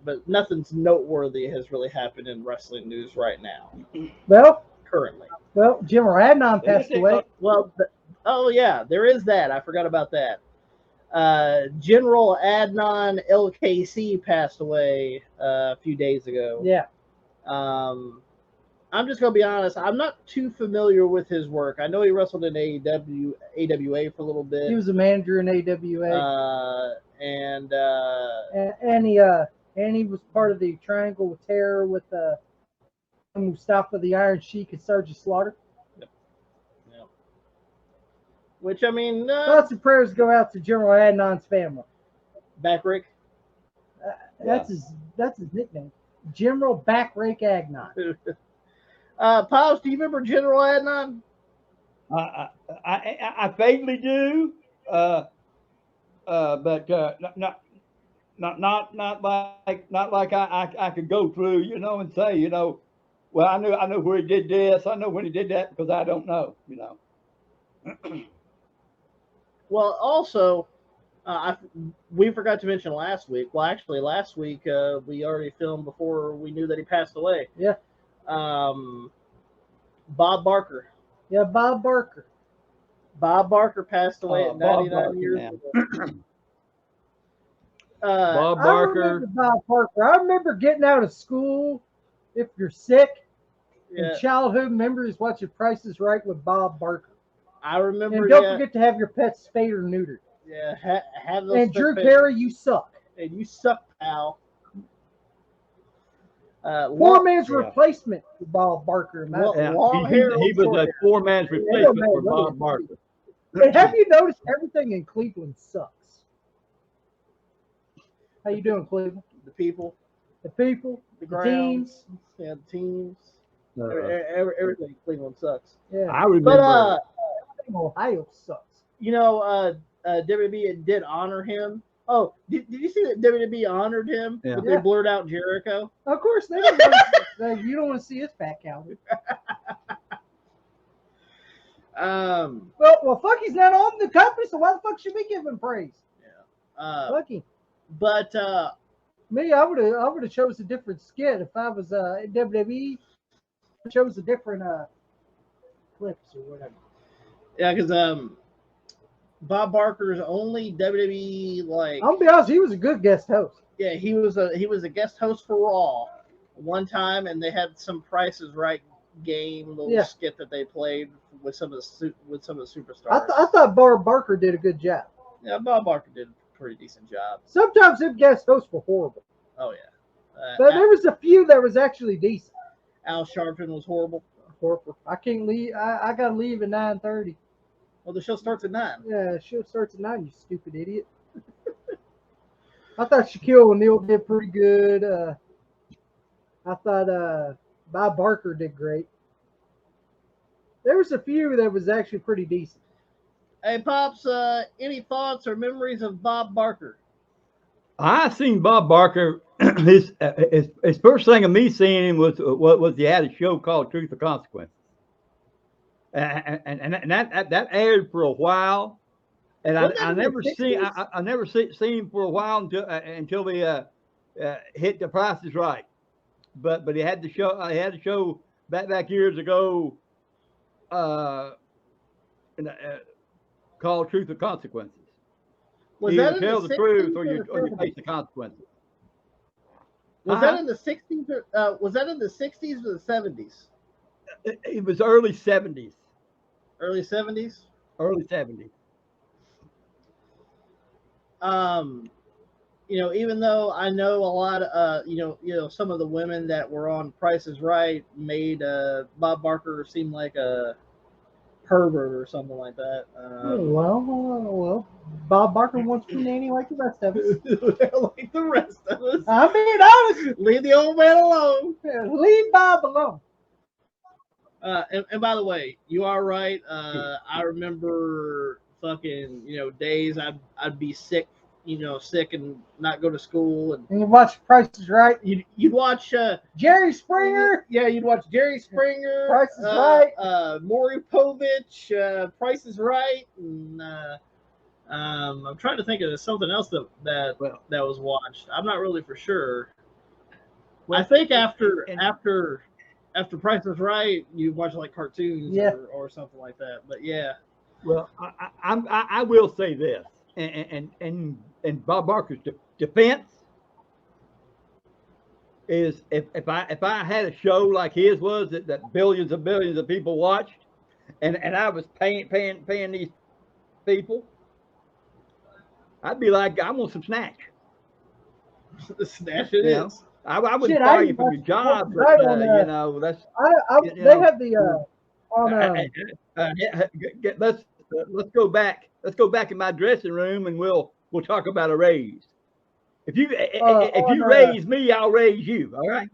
But nothing's noteworthy has really happened in wrestling news right now. Currently. Well, Jim Radnon passed away. Well, oh yeah, there is that. I forgot about that. General Adnan LKC passed away a few days ago. Yeah. I'm just gonna be honest. I'm not too familiar with his work. I know he wrestled in AWA for a little bit. He was a manager in AWA. And he was part of the Triangle of Terror with Mustafa the Iron Sheik and Sergeant Slaughter. Yep. Which, I mean, Thoughts and prayers go out to General Adnan's family. Backrake. That's his nickname, General Backrake Adnan. Piles, do you remember General Adnan? I vaguely do, but not like I could go through, and say, well, I know where he did this, I know when he did that, because I don't know, Well, also, we forgot to mention last week. Well, actually, last week we already filmed before we knew that he passed away. Yeah. Bob Barker. Yeah, Bob Barker. Bob Barker passed away at 99 Barker, years man. old. Bob I Barker. remember Bob Barker. I remember getting out of school if you're sick. Yeah, And childhood memories watching Price is Right with Bob Barker. I remember. And don't forget to have your pets spayed or neutered. Yeah, have those. And Drew pet- Carey, you suck. And you suck, pal. Poor man's yeah. replacement for Bob Barker. In my Well, opinion. Yeah, long hair, he was short a hair. poor man's It don't replacement matter for what Bob it Barker. And have you noticed everything in Cleveland sucks? How you doing, Cleveland? The people, The people, the the teams. grounds, yeah, the teams. Uh, Everything in Cleveland sucks. Yeah, I remember. But everything in Ohio sucks. you know, WWE did honor him. Oh, did you see that WWE honored him? Yeah. But they blurred out Jericho. Of course, they don't. Want you don't want to see his fat calendar. Well, fuck, he's not on the company, so why the fuck should we give him praise? Fuck him. But Me, I would have chose a different skit if I was in WWE. I chose a different clips or whatever. yeah, because Bob Barker's only WWE like I'll be honest, he was a good guest host. yeah, he was a guest host for Raw one time, and they had some Price is Right game little skit that they played with some of the superstars. I thought Bob Barker did a good job. Yeah, Bob Barker did a pretty decent job. Sometimes them guest hosts were horrible, Oh yeah, but there was a few that was actually decent. Al Sharpton was horrible. Horrible. I can't leave. I gotta leave at 9:30. Well, the show starts at 9. Yeah, the show starts at 9. You stupid idiot. I thought Shaquille O'Neal did pretty good. I thought Bob Barker did great. There was a few that was actually pretty decent. Hey, Pops, any thoughts or memories of Bob Barker? I seen Bob Barker. His first thing of me seeing him was he had a show called Truth or Consequences, and that aired for a while, and I never seen him for a while until they hit The Price is Right, but he had the show. He had a show back years ago, called Truth or Consequences. Was you that tell in the truth or you face the consequences. Was that in the 60s? Was that in the 60s or the 70s? It was early 70s. Early 70s. Early 70s. You know, even though I know a lot of, you know, some of the women that were on Price is Right made Bob Barker seem like a pervert or something like that. Well, Bob Barker wants to be nanny like the rest of us. Like the rest of us. I'm being honest. Leave the old man alone. Leave Bob alone. And by the way, you are right. I remember fucking, you know, days I'd be sick, you know, sick and not go to school. And you watch Price is Right. You'd watch Jerry Springer. Yeah, you'd watch Jerry Springer. Price is Right. Maury Povich. Price is Right. And I'm trying to think of something else that was watched. I'm not really for sure. Well, I think after Price is Right, you watch like cartoons or something like that. But yeah. Well, I will say this, and Bob Barker's defense is if I had a show like his was that billions of people watched, and I was paying these people, I'd be like, I want some snatch. The snatch it is. I wouldn't fire you from your job, but you know that's. They have the let's go back. Let's go back in my dressing room, and we'll talk about a raise. If you raise me, I'll raise you. All right.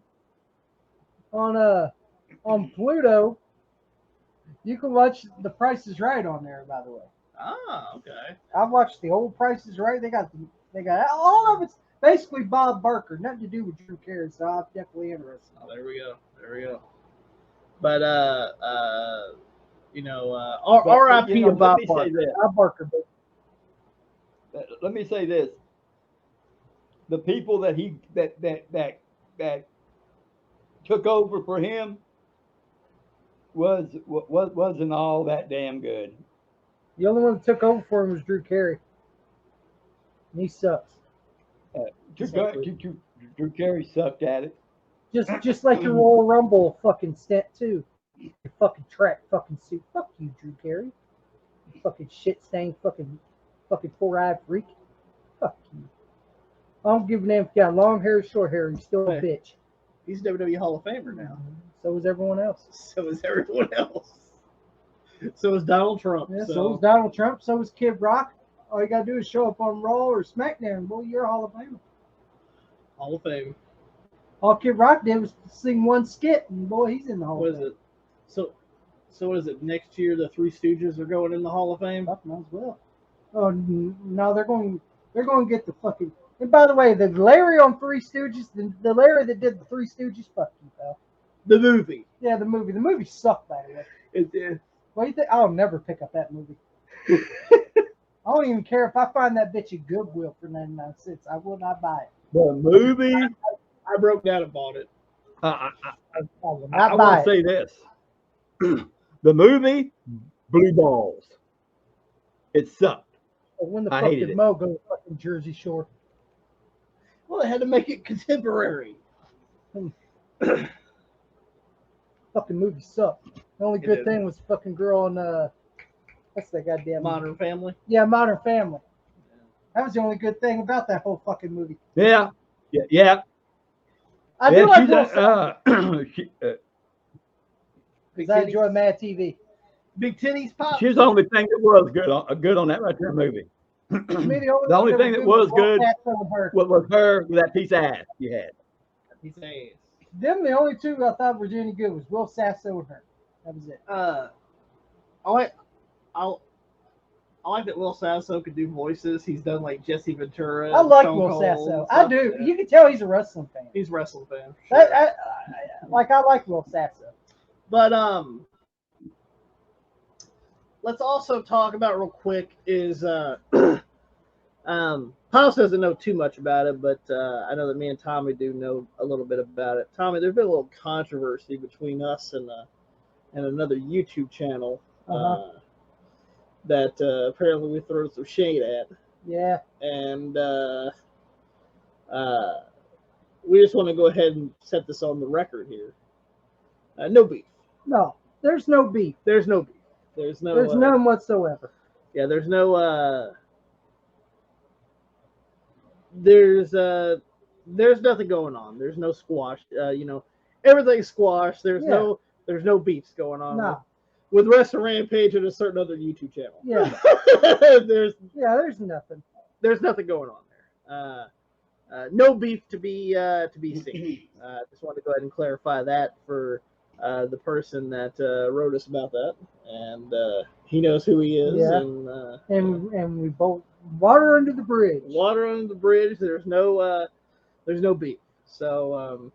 On Pluto, you can watch The Price is Right on there. By the way. Oh, okay. I watched the old Price is Right. They got all of it's basically Bob Barker, nothing to do with Drew Carey. So I'm definitely interested. Oh, there we go. But you know, R.I.P. to Bob Barker. Let me say this: the people that that took over for him wasn't all that damn good. The only one that took over for him was Drew Carey. And he sucks. Drew Carey sucked at it. Just like your Royal Rumble fucking stint too. Your fucking track fucking suit. Fuck you, Drew Carey. You fucking shit stained fucking 4-eyed freak. Fuck you. I don't give a damn if you got long hair or short hair. You're still a bitch. He's a WWE Hall of Famer now. So is everyone else. So is everyone else. So is Donald Trump. Yeah, so is Donald Trump. So is Kid Rock. All you gotta do is show up on Raw or SmackDown. Boy, you're a Hall of Famer. Hall of Fame. All Kid Rock did was sing one skit, and boy, he's in the Hall What of Fame. is it? So is it next year the Three Stooges are going in the Hall of Fame? Might as well. Oh no, they're going to get the fucking. And by the way, the Larry on Three Stooges, the Larry that did the Three Stooges, fuck you, pal. The movie. Yeah, the movie. The movie sucked, by the way. It, What do you think? I'll never pick up that movie. I don't even care if I find that bitch at Goodwill for 99 cents. I will not buy it. the movie. I broke down and bought it. I will not buy want it. to say this. The movie, Blue Balls. It sucked. When the I fuck hated did it. Mo go to fucking Jersey Shore? Well, they had to make it contemporary. Fucking movie sucked. The only It good did. thing was the fucking girl on what's that goddamn Modern Family. Yeah, Modern Family. That was the only good thing about that whole fucking movie. Yeah. Yeah. I do like Will she's, Big I titties. enjoy Mad TV. Big titties pop. she's the only thing that was good on that right there movie. To me, The only thing that was good her. was her with that piece of ass she had. He's ass. Them, the only two I thought were any good was Will Sasso and her. That was it. I like that Will Sasso could do voices. He's done like Jesse Ventura. I like Stone Will Cold Sasso. and I stuff. do. Yeah. You can tell he's a wrestling fan. He's a wrestling fan. I like Will Sasso. But let's also talk about real quick is House doesn't know too much about it, but I know that me and Tommy do know a little bit about it. Tommy, there's been a little controversy between us and another YouTube channel that apparently we throw some shade at. Yeah. And we just want to go ahead and set this on the record here. No beef. No, there's no beef. There's no beef. There's none whatsoever. Yeah, there's no there's nothing going on. There's no squash. Everything's squashed. There's no beefs going on. No. With Wrestling Rampage and a certain other YouTube channel. Yeah. there's nothing. There's nothing going on there. No beef to be seen. Just want to go ahead and clarify that for the person that wrote us about that, and he knows who he is. Yeah. And we both water under the bridge. Water under the bridge. There's no beef. So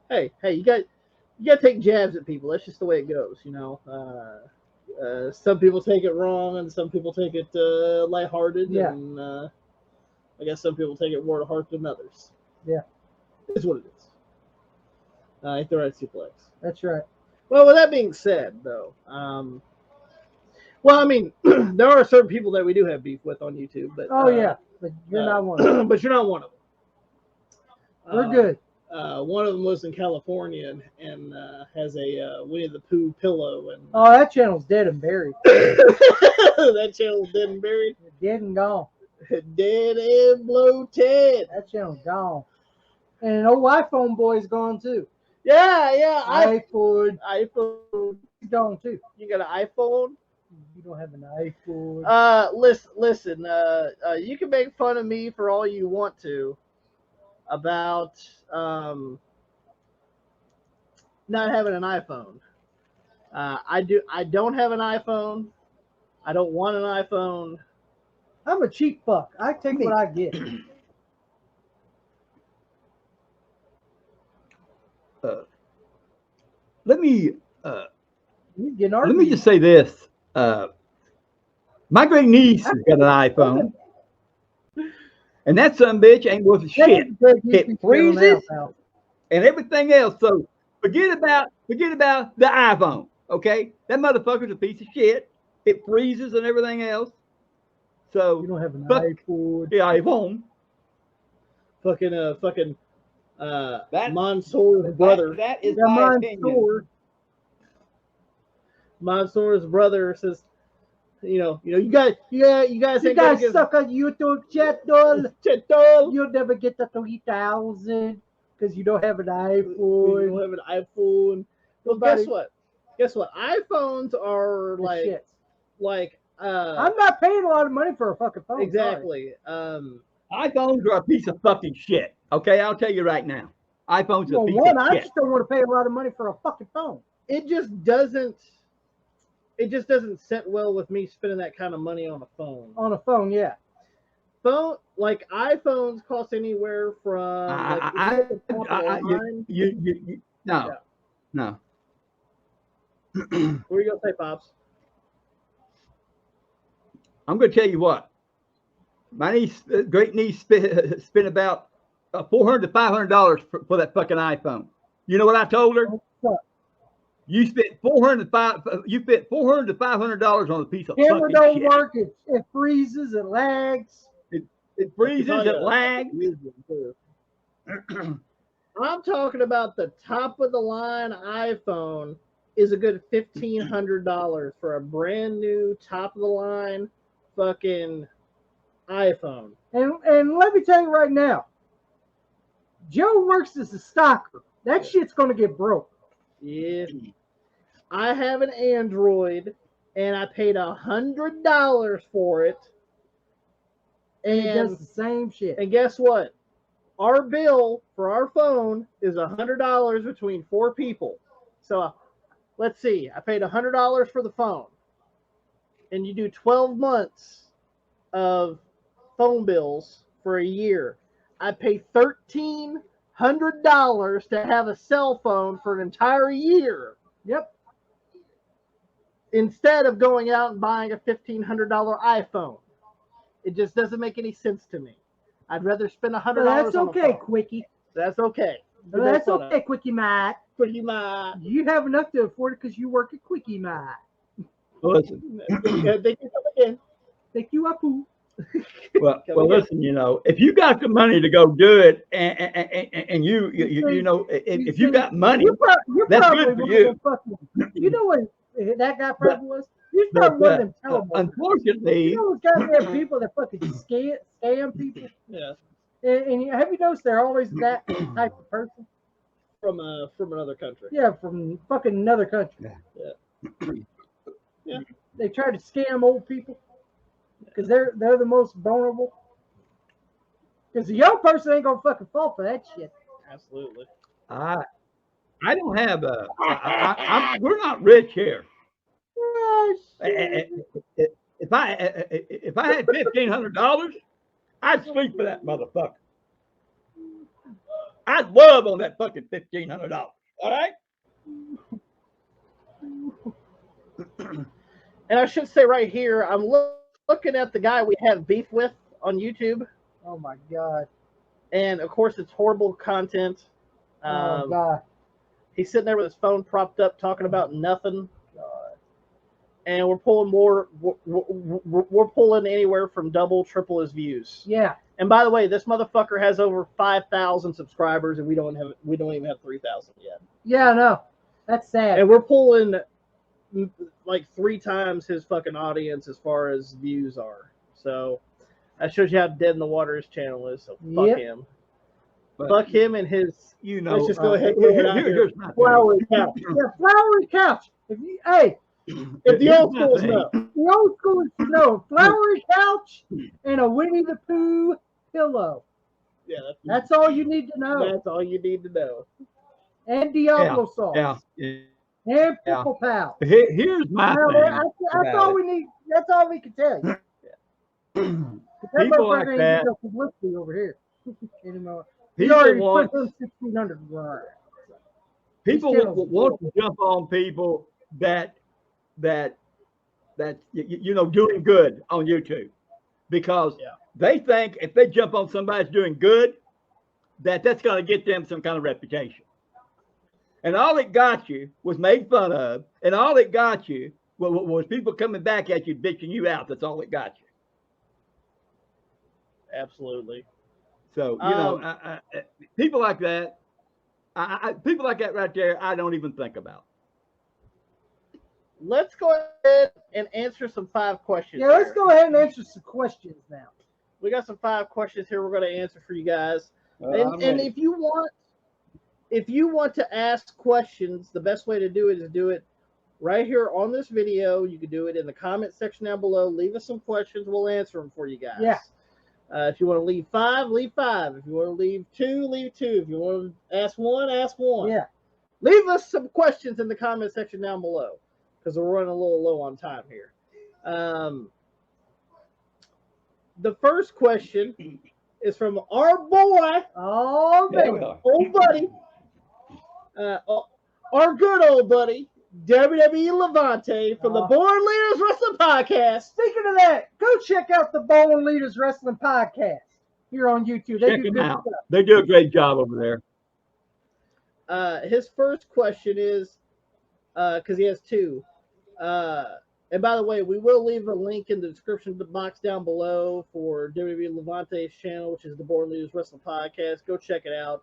hey, you got to take jabs at people. That's just the way it goes, some people take it wrong, and some people take it lighthearted, and I guess some people take it more to heart than others. Yeah, it's what it is. Ain't the right suplex. That's right. Well, with that being said, though, well, I mean, there are certain people that we do have beef with on YouTube, but but you're not one of them. But you're not one of them. We're good. One of them lives in California and has a Winnie the Pooh pillow. And that channel's dead and buried. That channel's dead and buried. Dead and gone. Dead and bloated. That channel's gone. And old iPhone boy's gone too. Yeah. iPhone. He's gone too. You got an iPhone? You don't have an iPhone. Listen. You can make fun of me for all you want to about not having an iPhone. I don't have an iPhone. I don't want an iPhone. I'm a cheap fuck. I take what I get. Let me just say this. My great niece has got an iPhone, and that son of a bitch ain't worth a shit. It freezes and everything else. So forget about the iPhone. Okay, that motherfucker's a piece of shit. It freezes and everything else. So you don't have an iPhone. Yeah, iPhone. Fucking Mansoor's brother. That is my opinion. Mansoor's brother says, you guys suck on YouTube channel. Channel. You'll never get the 3,000 because you don't have an You iPhone. don't have an iPhone. Well, Nobody- guess what? Guess what? iPhones are The like shits. like I'm not paying a lot of money for a fucking phone. exactly. iPhones are a piece of fucking shit. Okay, I'll tell you right now. iPhones are Well, a piece one, of I shit. just don't want to pay a lot of money for a fucking phone. It just doesn't sit well with me spending that kind of money on a phone. On a phone, yeah. Phone like iPhones cost anywhere from like if you get the top of the line. No, Yeah. no. What are you gonna say, Pops? I'm going to tell you what. My niece, great niece, spent about $400 to $500 for that fucking iPhone. You know what I told her? What's up? You spent $400 to $500 on a piece of Camera fucking don't shit. work. It freezes. It lags. It freezes. It lags. I'm talking about the top of the line iPhone is a good $1,500 for a brand new top of the line fucking iPhone. And let me tell you right now, Joe works as a stocker. That shit's gonna get broke. Yeah. I have an Android and I paid $100 for it. And it does the same shit. And guess what? Our bill for our phone is $100 between 4 people. So let's see. I paid $100 for the phone. And you do 12 months of phone bills for a year. I pay $1,300 to have a cell phone for an entire year. Yep. Instead of going out and buying a $1,500 iPhone. It just doesn't make any sense to me. I'd rather spend $100 But that's on a okay, phone. Quickie. That's okay. But that's okay, Quickie Mart. Quickie Mart. You have enough to afford it because you work at Quickie Mart. Listen. They can come again. Thank you, Apu. Well, listen. You know, if you got the money to go do it, and you know, if you got money, you're that's probably good for one you. of them fucking. You know what that guy probably was? He's probably one of them telemarketers. Unfortunately, You know those goddamn people that fucking scam people. Yeah. And have you noticed they're always that type of person? From another country. Yeah, from fucking another country. Yeah. They try to scam old people because they're the most vulnerable. Because the young person ain't gonna fucking fall for that shit. Absolutely. I don't have a. We're not rich here. If I had $1,500, I'd sleep for that motherfucker. I'd love on that fucking $1,500. All right. And I should say right here, I'm looking at the guy we have beef with on YouTube. Oh my god. And of course, it's horrible content. Oh god. He's sitting there with his phone propped up, talking about nothing. And we're pulling more. We're pulling anywhere from double, triple his views. Yeah. And by the way, this motherfucker has over 5,000 subscribers, and we don't even have 3,000 yet. Yeah, I know. That's sad. And we're pulling like 3 times his fucking audience as far as views are. So that shows you how dead in the water his channel is. So fuck him. But, fuck him and his. You know. Let's just go ahead and throw it out here. Here's my Flowery couch. Yeah, flowery couch. If the old schools know. The old school know flowery couch and a Winnie the Pooh pillow. Yeah, that's all you need to know. That's all you need to know. And Diablo sauce. Yeah. And pickle pal. Here's my thing. That's all we need. That's all we can tell you. People like that. No publicity over here anymore. People want 1,600 grand. People want to jump on people that you know doing good on YouTube because they think if they jump on somebody that's doing good, that's going to get them some kind of reputation. And all it got you was made fun of, and all it got you was people coming back at you, bitching you out. That's all it got you. Absolutely. So you know, people like that, people like that right there, I don't even think about. Let's go ahead and answer some 5 questions. Yeah, let's go ahead and answer some questions now. We got some 5 questions here we're going to answer for you guys. And if you want if you want to ask questions, the best way to do it is do it right here on this video. You can do it in the comment section down below. Leave us some questions. We'll answer them for you guys. Yeah. If you want to leave 5, leave 5. If you want to leave 2, leave 2. If you want to ask 1, ask 1. Yeah. Leave us some questions in the comment section down below because we're running a little low on time here. The first question is from our boy, Oh, Yeah, man. we are. old buddy, our good old buddy, WWE Levante from the Born Leaders Wrestling Podcast. Speaking of that, go check out the Bowling Leaders Wrestling Podcast here on YouTube. They Check do them good out. stuff. They do a great job over there. His first question is, because he has 2. And by the way, we will leave a link in the description box down below for WWE Levante's channel, which is the Born Leaders Wrestling Podcast. Go check it out.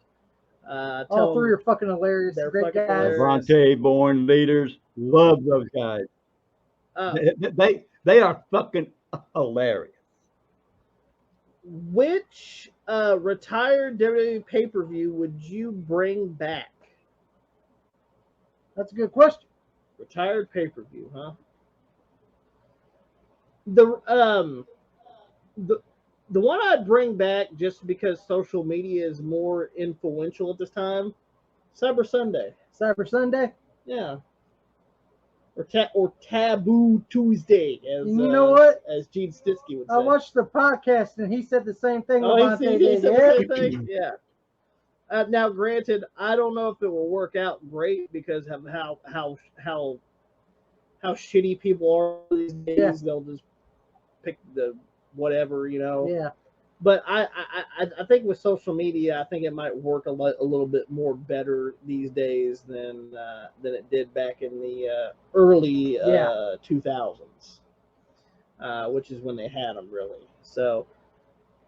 All 3 are fucking hilarious. They're Great fucking guys. hilarious. Levante, Born Leaders, love those guys. They are fucking hilarious. Which retired WWE pay-per-view would you bring back? That's a good question. Retired pay-per-view, huh? The one I'd bring back just because social media is more influential at this time, Cyber Sunday. Cyber Sunday. Yeah. Or Taboo Tuesday, as And you know what? as Gene Stitsky would say. I watched the podcast and he said the same thing. Oh, Levante he did. said Yeah. the same thing? Yeah. Now, granted, I don't know if it will work out great because of how shitty people are these days. Yeah. They'll just pick the whatever, you know. Yeah. But I think with social media, I think it might work a little bit more better these days than it did back in the early 2000s, which is when they had them really. So,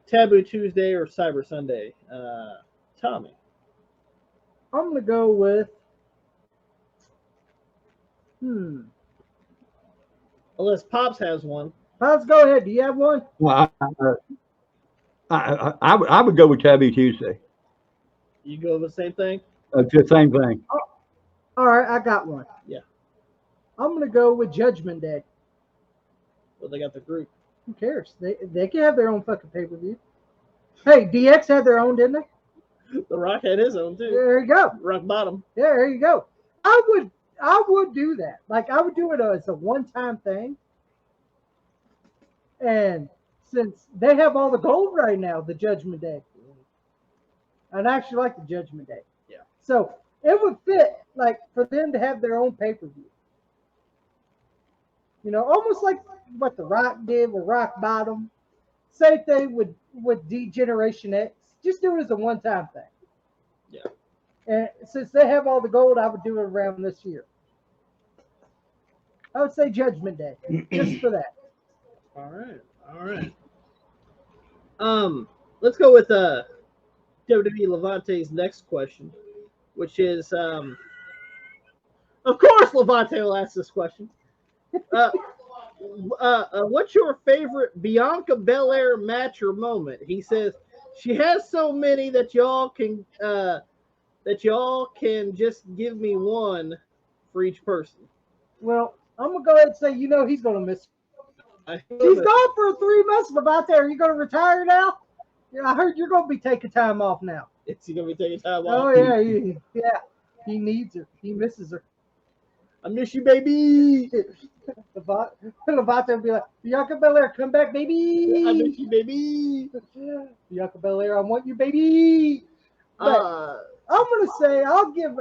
Taboo Tuesday or Cyber Sunday, Tommy. I'm gonna go with. Unless Pops has one. Pops, go ahead. Do you have one? Well, I would go with Tabby Tuesday. You go with the same thing? It's the same thing. All right, I got one. Yeah. I'm gonna go with Judgment Day. Well, they got the group. Who cares? They can have their own fucking pay-per-view. Hey, DX had their own, didn't they? The Rock had his own too. There you go. Rock Bottom. Yeah, there you go. I would do that. Like I would do it as a one-time thing. And since they have all the gold right now, the Judgment Day. I'd actually like the Judgment Day. Yeah. So it would fit like for them to have their own pay-per-view. You know, almost like what the Rock did with Rock Bottom. Same thing with D-Generation X. Just do it as a one-time thing. Yeah. And since they have all the gold, I would do it around this year. I would say Judgment Day, just for that. All right. Let's go with WWE Levante's next question, which is, of course, Levante will ask this question. What's your favorite Bianca Belair match or moment? He says she has so many that y'all can just give me one for each person. Well, I'm gonna go ahead and say, he's gonna miss. He's gone for 3 months. Levante, are you gonna retire now? Yeah, I heard you're gonna be taking time off now. Is he gonna be taking time Oh off? yeah, he needs her. He misses her. I miss you, baby. Levante will be like, Bianca Belair, come back, baby. I miss you, baby. Bianca Belair, I want you, baby. But I'm gonna say I'll give.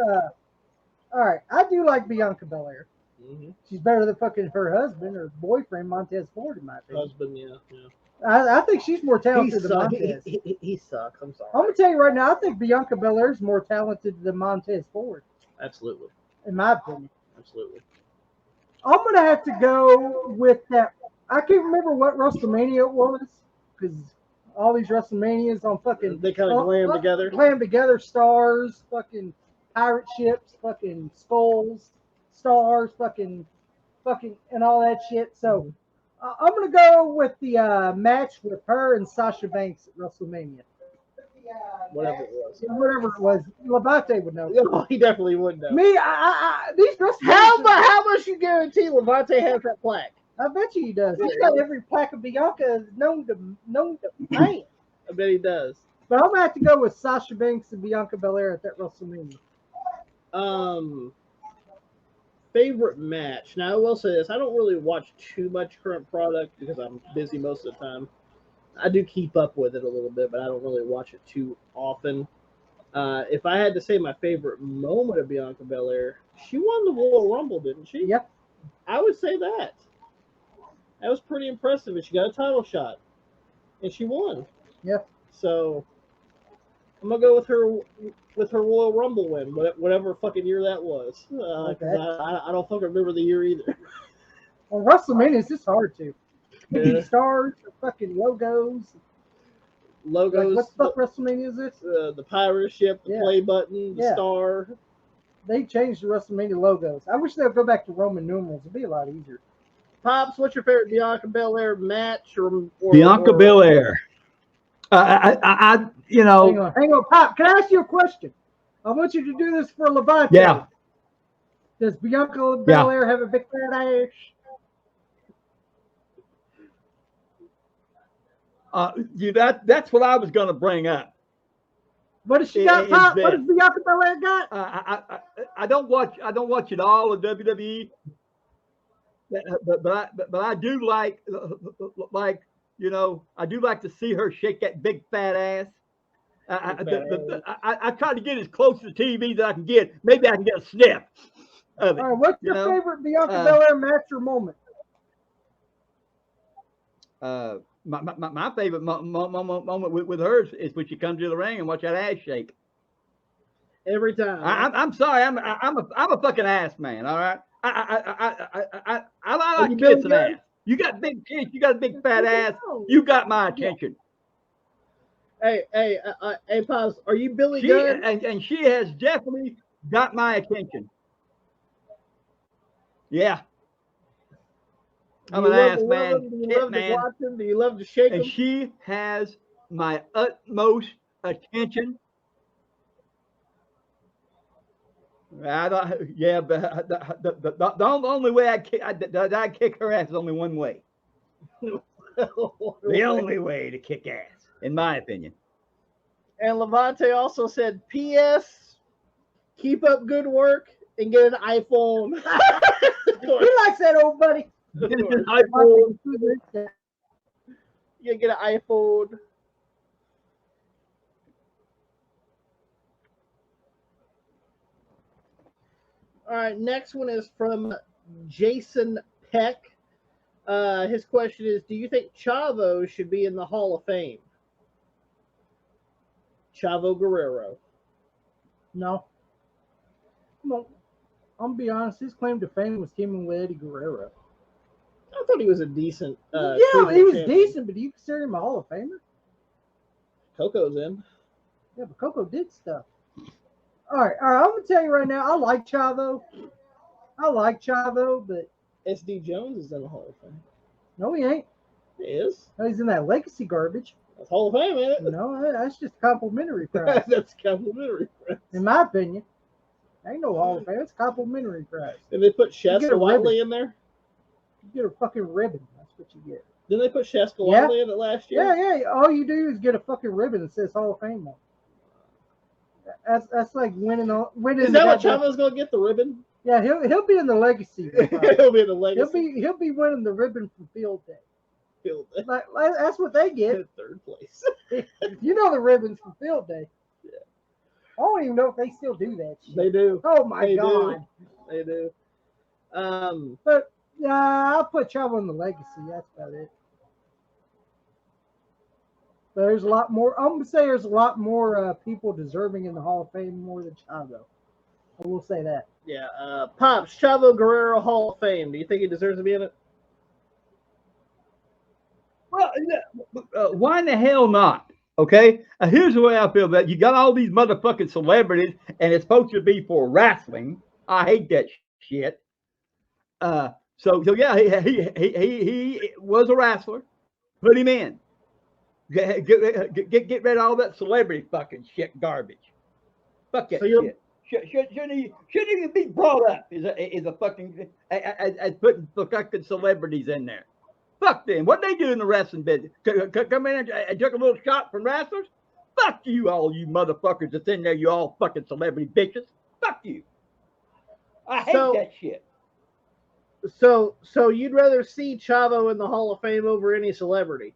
All right, I do like Bianca Belair. Mm-hmm. She's better than fucking her husband or boyfriend Montez Ford, in my opinion. Husband, yeah. I think she's more talented than Montez. He sucks. I'm sorry. I'm gonna tell you right now, I think Bianca Belair is more talented than Montez Ford. Absolutely. In my opinion. Absolutely. I'm gonna have to go with that. I can't remember what WrestleMania it was because all these WrestleManias on fucking They kind of glam together. Glam together, stars, fucking pirate ships, fucking skulls, stars, fucking, and all that shit. So I'm gonna go with the match with her and Sasha Banks at WrestleMania. whatever it was. Whatever it was, Levante would know. Oh, he definitely would know. Me, these WrestleMania. How much you guarantee Levante has that plaque? I bet you he does. He's got every plaque of Bianca known to man. I bet he does. But I'm gonna have to go with Sasha Banks and Bianca Belair at that WrestleMania. Favorite match. Now I will say this: I don't really watch too much current product because I'm busy most of the time. I do keep up with it a little bit, but I don't really watch it too often. If I had to say my favorite moment of Bianca Belair, she won the Royal Rumble, didn't she? Yep. I would say that. That was pretty impressive, and she got a title shot, and she won. Yep. So I'm gonna go with her Royal Rumble win, whatever fucking year that was. Okay. I don't fucking remember the year either. Well, WrestleMania is just hard to. Yeah. The stars, the fucking logos. Logos. Like, what the fuck WrestleMania is this? The pirate ship, the play button, the star. They changed the WrestleMania logos. I wish they'd go back to Roman numerals. It'd be a lot easier. Pops, what's your favorite Bianca Belair match or Bianca Belair? You know. Hang on, Pop. Can I ask you a question? I want you to do this for Levante. Yeah. Does Bianca Belair have a big fat ass? That's what I was going to bring up. What does she got, Pop? What does Bianca Belair got? I don't watch it all of WWE, but I do like I do like to see her shake that big fat ass. I try to get as close to the TV as I can get. Maybe I can get a sniff of it. All right, what's your favorite Bianca Belair match or moment? My favorite moment with her is when she comes to the ring and watch that ass shake. Every time. I'm sorry. I'm a fucking ass man. All right. I like kissing ass. You got big tits. You got a big fat ass. You got my attention. Hey, Pops, are you Billy Gunn? And she has definitely got my attention. Yeah. I'm an ass man. Do you love to watch him? Do you love to shake him? And she has my utmost attention. But the only way I kick her ass is only one way. The only way to kick ass, in my opinion. And Levante also said, P.S. Keep up good work and get an iPhone. He likes that old buddy. Get an iPhone. You get an iPhone. All right, next one is from Jason Peck. His question is, do you think Chavo should be in the Hall of Fame? Chavo Guerrero. No. I'm going to be honest. His claim to fame was teaming with Eddie Guerrero. I thought he was a decent. He was decent, but do you consider him a Hall of Famer? Coco's in. Yeah, but Coco did stuff. All right. I'm going to tell you right now, I like Chavo, but SD Jones is in the Hall of Fame. No, he ain't. He is. No, he's in that legacy garbage. That's Hall of Fame, ain't it? No, that's just complimentary prize. That's complimentary prize. In my opinion. Ain't no Hall of Fame. It's complimentary prize. Did they put Shasta Whiteley in there? You get a fucking ribbon. That's what you get. Didn't they put Shasta Whiteley in it last year? Yeah. All you do is get a fucking ribbon that says Hall of Fame on it. That's like winning. Is that what Chavo's gonna get, the ribbon? Yeah, he'll be in the legacy. He'll be in the legacy. He'll be winning the ribbon from Field Day. Field Day. Like that's what they get. Third place. You know the ribbons from Field Day. Yeah. I don't even know if they still do that shit. They do. Oh my god. They do. But I'll put Chavo in the legacy. That's about it. But there's a lot more. I'm gonna say there's a lot more people deserving in the Hall of Fame more than Chavo. I will say that. Yeah. Pops, Chavo Guerrero Hall of Fame. Do you think he deserves to be in it? Well, why in the hell not? Okay. Here's the way I feel about it. You got all these motherfucking celebrities, and it's supposed to be for wrestling. I hate that shit. So yeah, he was a wrestler. Put him in. Get rid of all that celebrity fucking shit garbage. Fuck that shit. Shouldn't even be brought up is a fucking as putting fucking celebrities in there. Fuck them. What they do in the wrestling business? Come in and took a little shot from wrestlers? Fuck you, all you motherfuckers that's in there, you all fucking celebrity bitches. Fuck you. I hate that shit. So you'd rather see Chavo in the Hall of Fame over any celebrity?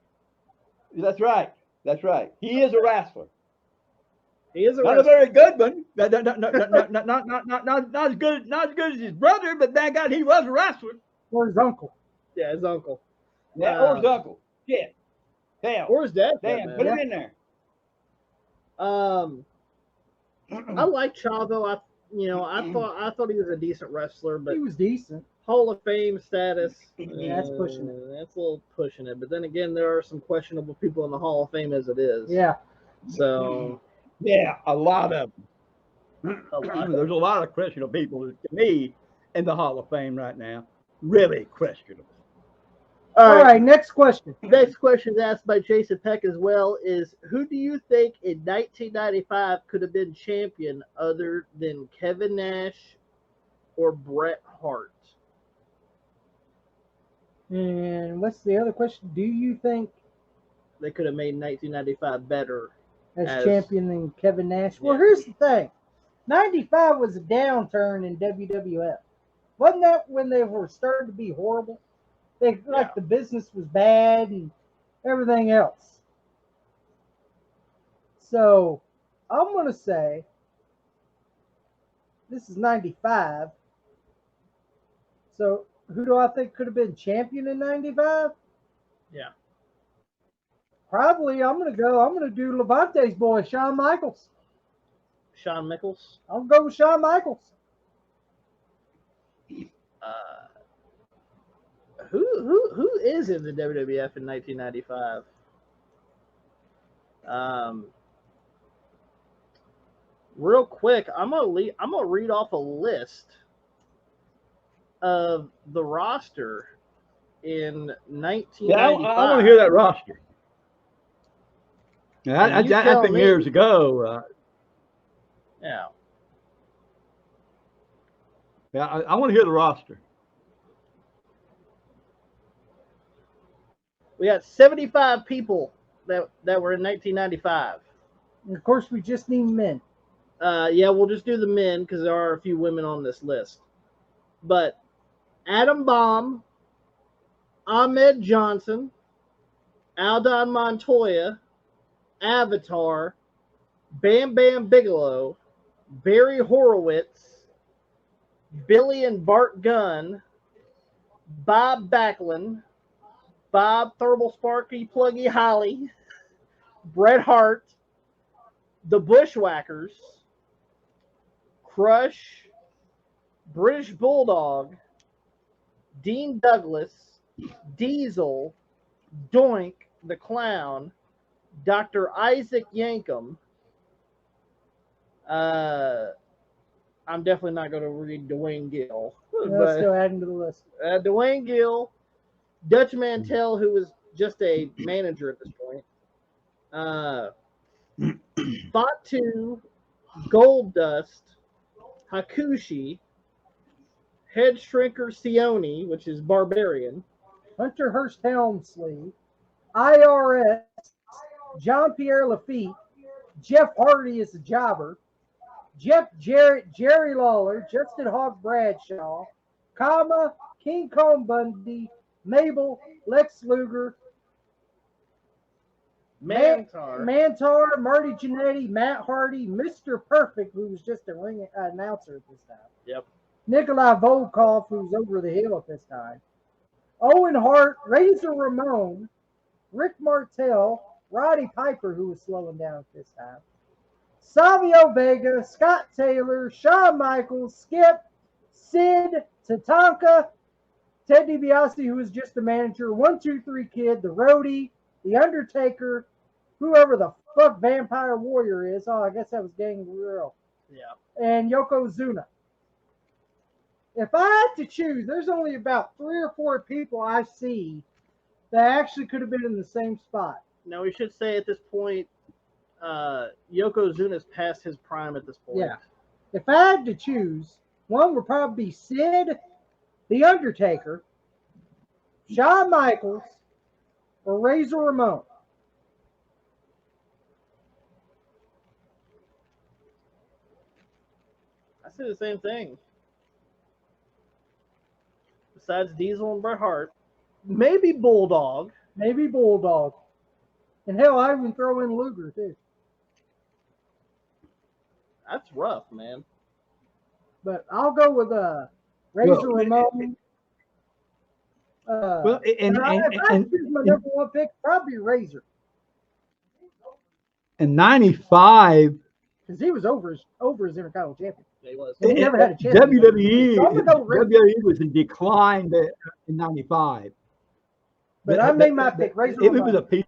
That's right. That's right. He is a wrestler. He is not a very good one. Not as good as his brother, but thank God he was a wrestler. Or his uncle. Yeah, his uncle. Yeah, or his uncle. Shit. Damn. Or his dad. Damn. Put him in there. I like Chavo. I thought he was a decent wrestler, but he was decent. Hall of Fame status. That's pushing it. That's a little pushing it. But then again, there are some questionable people in the Hall of Fame as it is. Yeah. So. Yeah, a lot of them. There's a lot of questionable people to me in the Hall of Fame right now. Really questionable. All right, next question. Next question is asked by Jason Peck as well is, who do you think in 1995 could have been champion other than Kevin Nash or Bret Hart? And what's the other question? Do you think they could have made 1995 better as champion than Kevin Nash? Well, here's the thing. 95 was a downturn in WWF. Wasn't that when they were starting to be horrible? The business was bad and everything else. So I'm going to say this is 95. So who do I think could have been champion in 95? Yeah. Probably I'm going to do Levante's boy, Shawn Michaels. Shawn Michaels? I'll go with Shawn Michaels. Who is in the WWF in 1995? Real quick, I'm gonna read off a list of the roster in 1995. Yeah, I want to hear that roster. That's been years ago. Yeah. Yeah, I want to hear the roster. We got 75 people that were in 1995. And of course, we just need men. Yeah, we'll just do the men because there are a few women on this list. But Adam Bomb, Ahmed Johnson, Aldon Montoya, Avatar, Bam Bam Bigelow, Barry Horowitz, Billy and Bart Gunn, Bob Backlund, Bob Thurble Sparky Pluggy Holly, Bret Hart, the Bushwhackers, Crush, British Bulldog, Dean Douglas, Diesel, Doink the Clown, Dr. Isaac Yankum. I'm definitely not going to read Dwayne Gill. Let's go add him to the list. Dwayne Gill, Dutch Mantell, who was just a manager at this point. Fatu, Gold Dust, Hakushi, Head Shrinker Sione, which is Barbarian, Hunter Hearst Helmsley, IRS, John Pierre Lafitte, Jeff Hardy is a jobber, Jeff Jarrett, Jerry Lawler, Justin Hawk Bradshaw, Kama, King Kong Bundy, Mabel, Lex Luger, Mantar, Marty Jannetty, Matt Hardy, Mr. Perfect, who was just a ring announcer at this time. Yep. Nikolai Volkov, who's over the hill at this time. Owen Hart, Razor Ramon, Rick Martel, Roddy Piper, who was slowing down at this time. Savio Vega, Scott Taylor, Shawn Michaels, Skip, Sid, Tatanka, Ted DiBiase, who was just the manager, 1-2-3 Kid, the Roadie, the Undertaker, whoever the fuck Vampire Warrior is. Oh, I guess that was Gangrel. Yeah. And Yokozuna. If I had to choose, there's only about 3 or 4 people I see that actually could have been in the same spot. Now we should say at this point, Yokozuna's past his prime at this point. Yeah. If I had to choose, one would probably be Sid, The Undertaker, Shawn Michaels, or Razor Ramon. I say the same thing. Besides Diesel and Bret Hart, maybe Bulldog. Maybe Bulldog. And hell, I even throw in Luger, too. That's rough, man. But I'll go with Razor Well, Ramon. Well, if I choose my number one pick, probably Razor. in 95, Because he was over his Intercontinental champion. Yeah, he was. And he never had a chance. WWE, So I'm gonna go Razor. WWE was in decline in 95. But I made my pick, Razor It Ramon. was a piece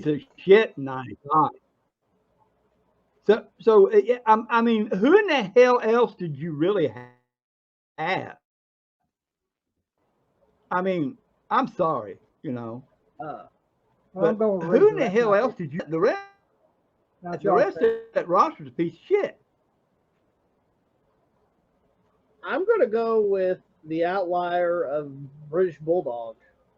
of shit in 95. So I mean, who in the hell else did you really have? I mean, I'm sorry, you know. Uh, Well, I'm going with Who in Razor. the hell else did you? The rest Not of y'all that roster is a piece of shit. I'm going to go with the outlier of British Bulldog.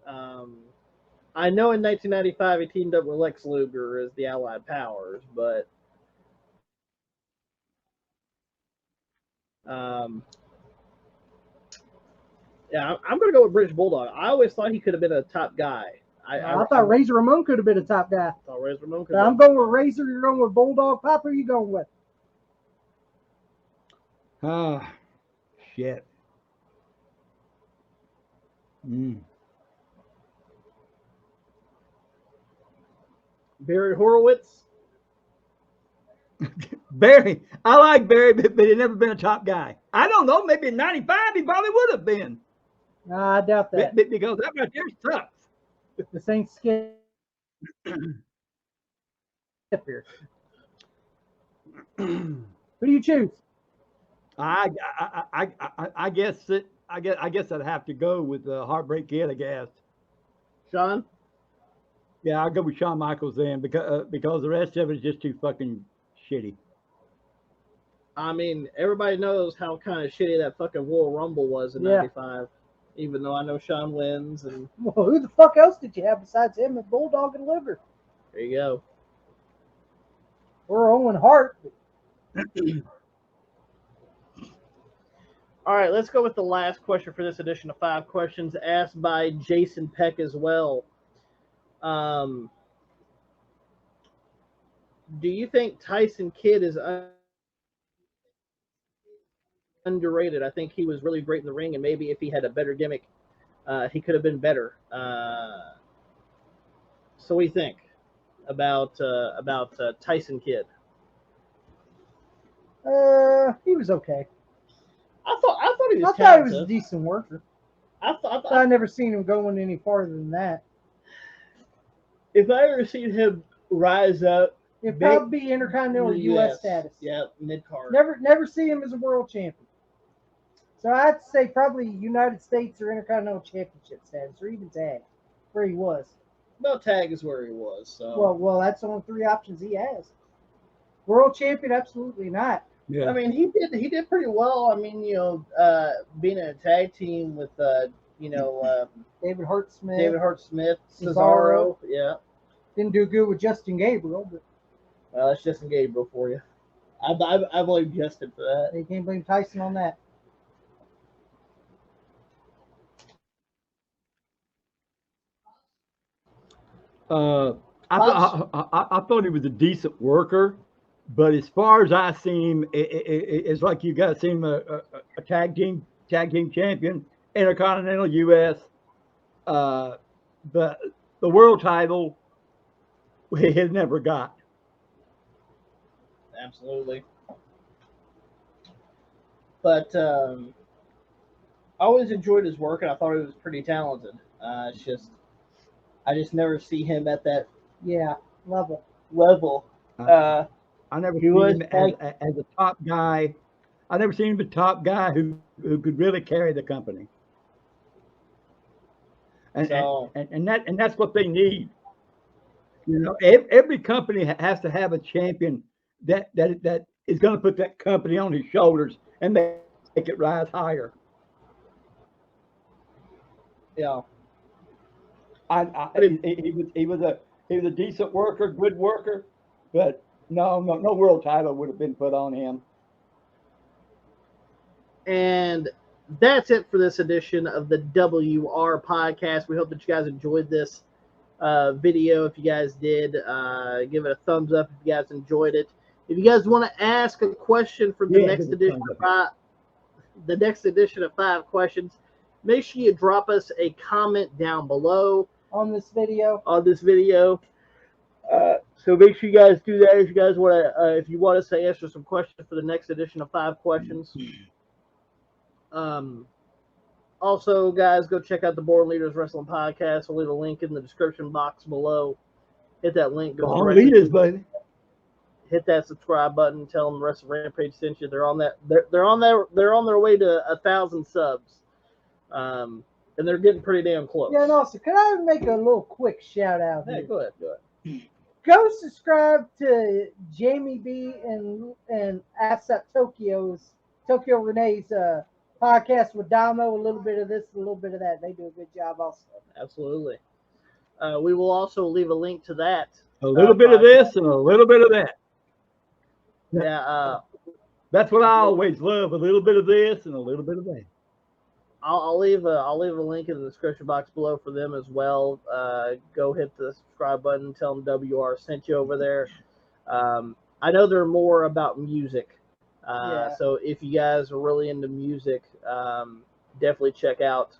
I know in 1995 he teamed up with Lex Luger as the Allied Powers, but yeah, I'm going to go with British Bulldog. I always thought he could have been a top guy. I thought Razor Ramon could have been a top guy. thought Razor Ramon could But I'm have going with Razor. You're going with Bulldog. Pop, who are you going with? Ah, shit. Barry Horowitz. Barry, I like Barry, but he's never been a top guy. I don't know. Maybe in 95 he probably would have been. Nah, I doubt that. Because that right there sucks. This ain't Skip here. Who do you choose? I guess I'd have to go with the Heartbreak Kid, I guess. Sean? Yeah, I'll go with Shawn Michaels then because the rest of it is just too fucking shitty. I mean, everybody knows how kind of shitty that fucking Royal Rumble was in '95. Even though I know Sean wins, and Well, who the fuck else did you have besides him and Bulldog and Liver? there you go. Or Owen Hart. All right, let's go with the last question for this edition of 5 questions asked by Jason Peck as well. Do you think Tyson Kidd is underrated? I think he was really great in the ring, and maybe if he had a better gimmick, he could have been better. So what do you think about Tyson Kidd? He was okay. I thought he was. I thought he was a decent worker. I never seen him going any farther than that. If I ever seen him rise up, it'd probably be Intercontinental U.S. status. Yeah, mid card. Never see him as a world champion. So I'd say probably United States or Intercontinental Championship status, or even tag, where he was. Well, tag is where he was. So well, that's the only 3 options he has. World champion, absolutely not. Yeah. I mean, he did pretty well. I mean, being in a tag team with David Hart Smith, Cesaro. Yeah. Didn't do good with Justin Gabriel, but that's Justin Gabriel for you. I blame Justin for that. You can't blame Tyson on that. I thought he was a decent worker, but as far as I seen him, it's like you guys seen him a tag team champion, Intercontinental U.S. But the world title he has never got. Absolutely. But I always enjoyed his work, and I thought he was pretty talented. I just never see him at that level. I never seen him as a top guy. I never seen him a top guy who could really carry the company. And that's what they need. You know, every company has to have a champion that is going to put that company on his shoulders and make it rise higher. Yeah. He was a decent worker, good worker, but no world title would have been put on him. And that's it for this edition of the WR podcast. We hope that you guys enjoyed this video. If you guys did, give it a thumbs up if you guys enjoyed it. If you guys want to ask a question for the next edition of 5 questions, make sure you drop us a comment down below on this video. So make sure you guys do that if you guys want to. If you want us to answer some questions for the next edition of 5 questions. Also, guys, go check out the Born Leaders Wrestling Podcast. I'll leave a link in the description box below. Hit that link. Born Leaders, baby. Hit that subscribe button. Tell them the rest of Rampage sent you. They're on that. They're on their way to 1,000 subs. And they're getting pretty damn close. Yeah, and also, can I make a little quick shout out? Hey, go ahead. Go subscribe to Jamie B and ASAP Tokyo Renee's podcast with Damo. A little bit of this, a little bit of that. They do a good job also. Absolutely. We will also leave a link to that. A little bit of this and a little bit of that. Yeah. That's what I always love. A little bit of this and a little bit of that. I'll leave a link in the description box below for them as well. Go hit the subscribe button. Tell them WR sent you over there. I know they're more about music. So if you guys are really into music, definitely check out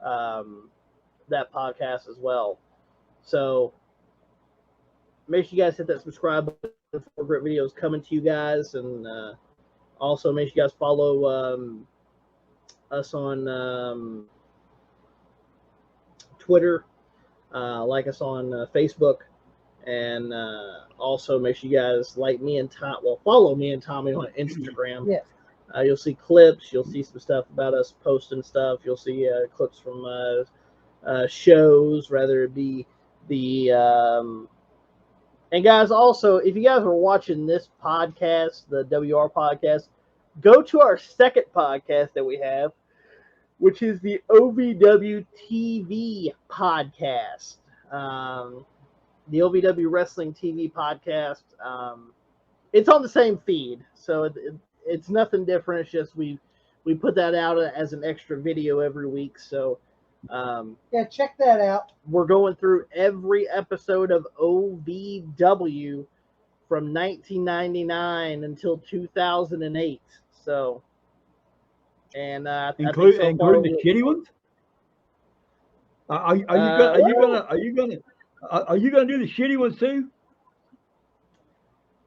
that podcast as well. So make sure you guys hit that subscribe button for great videos coming to you guys. And also make sure you guys follow us on Twitter, like us on Facebook, and also make sure you guys follow me and Tommy on Instagram. Yes. You'll see clips, you'll see some stuff about us posting stuff, you'll see clips from shows, whether it be the and guys, also, if you guys are watching this podcast, the WR podcast, go to our second podcast that we have, which is the OVW TV podcast. The OVW Wrestling TV podcast. It's on the same feed, so it's nothing different. It's just we put that out as an extra video every week. So check that out. We're going through every episode of OVW from 1999 until 2008. So, and including the shitty ones. Are you gonna do the shitty ones too?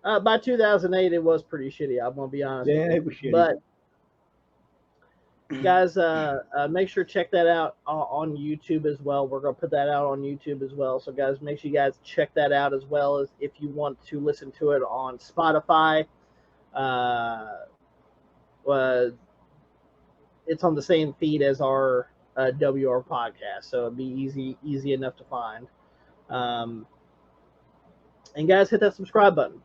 By 2008, it was pretty shitty. I'm gonna be honest. Yeah, it was shitty. But guys, make sure to check that out on YouTube as well. We're gonna put that out on YouTube as well. So guys, make sure you guys check that out as well as if you want to listen to it on Spotify. It's on the same feed as our WR podcast, so it'd be easy enough to find. And guys, hit that subscribe button.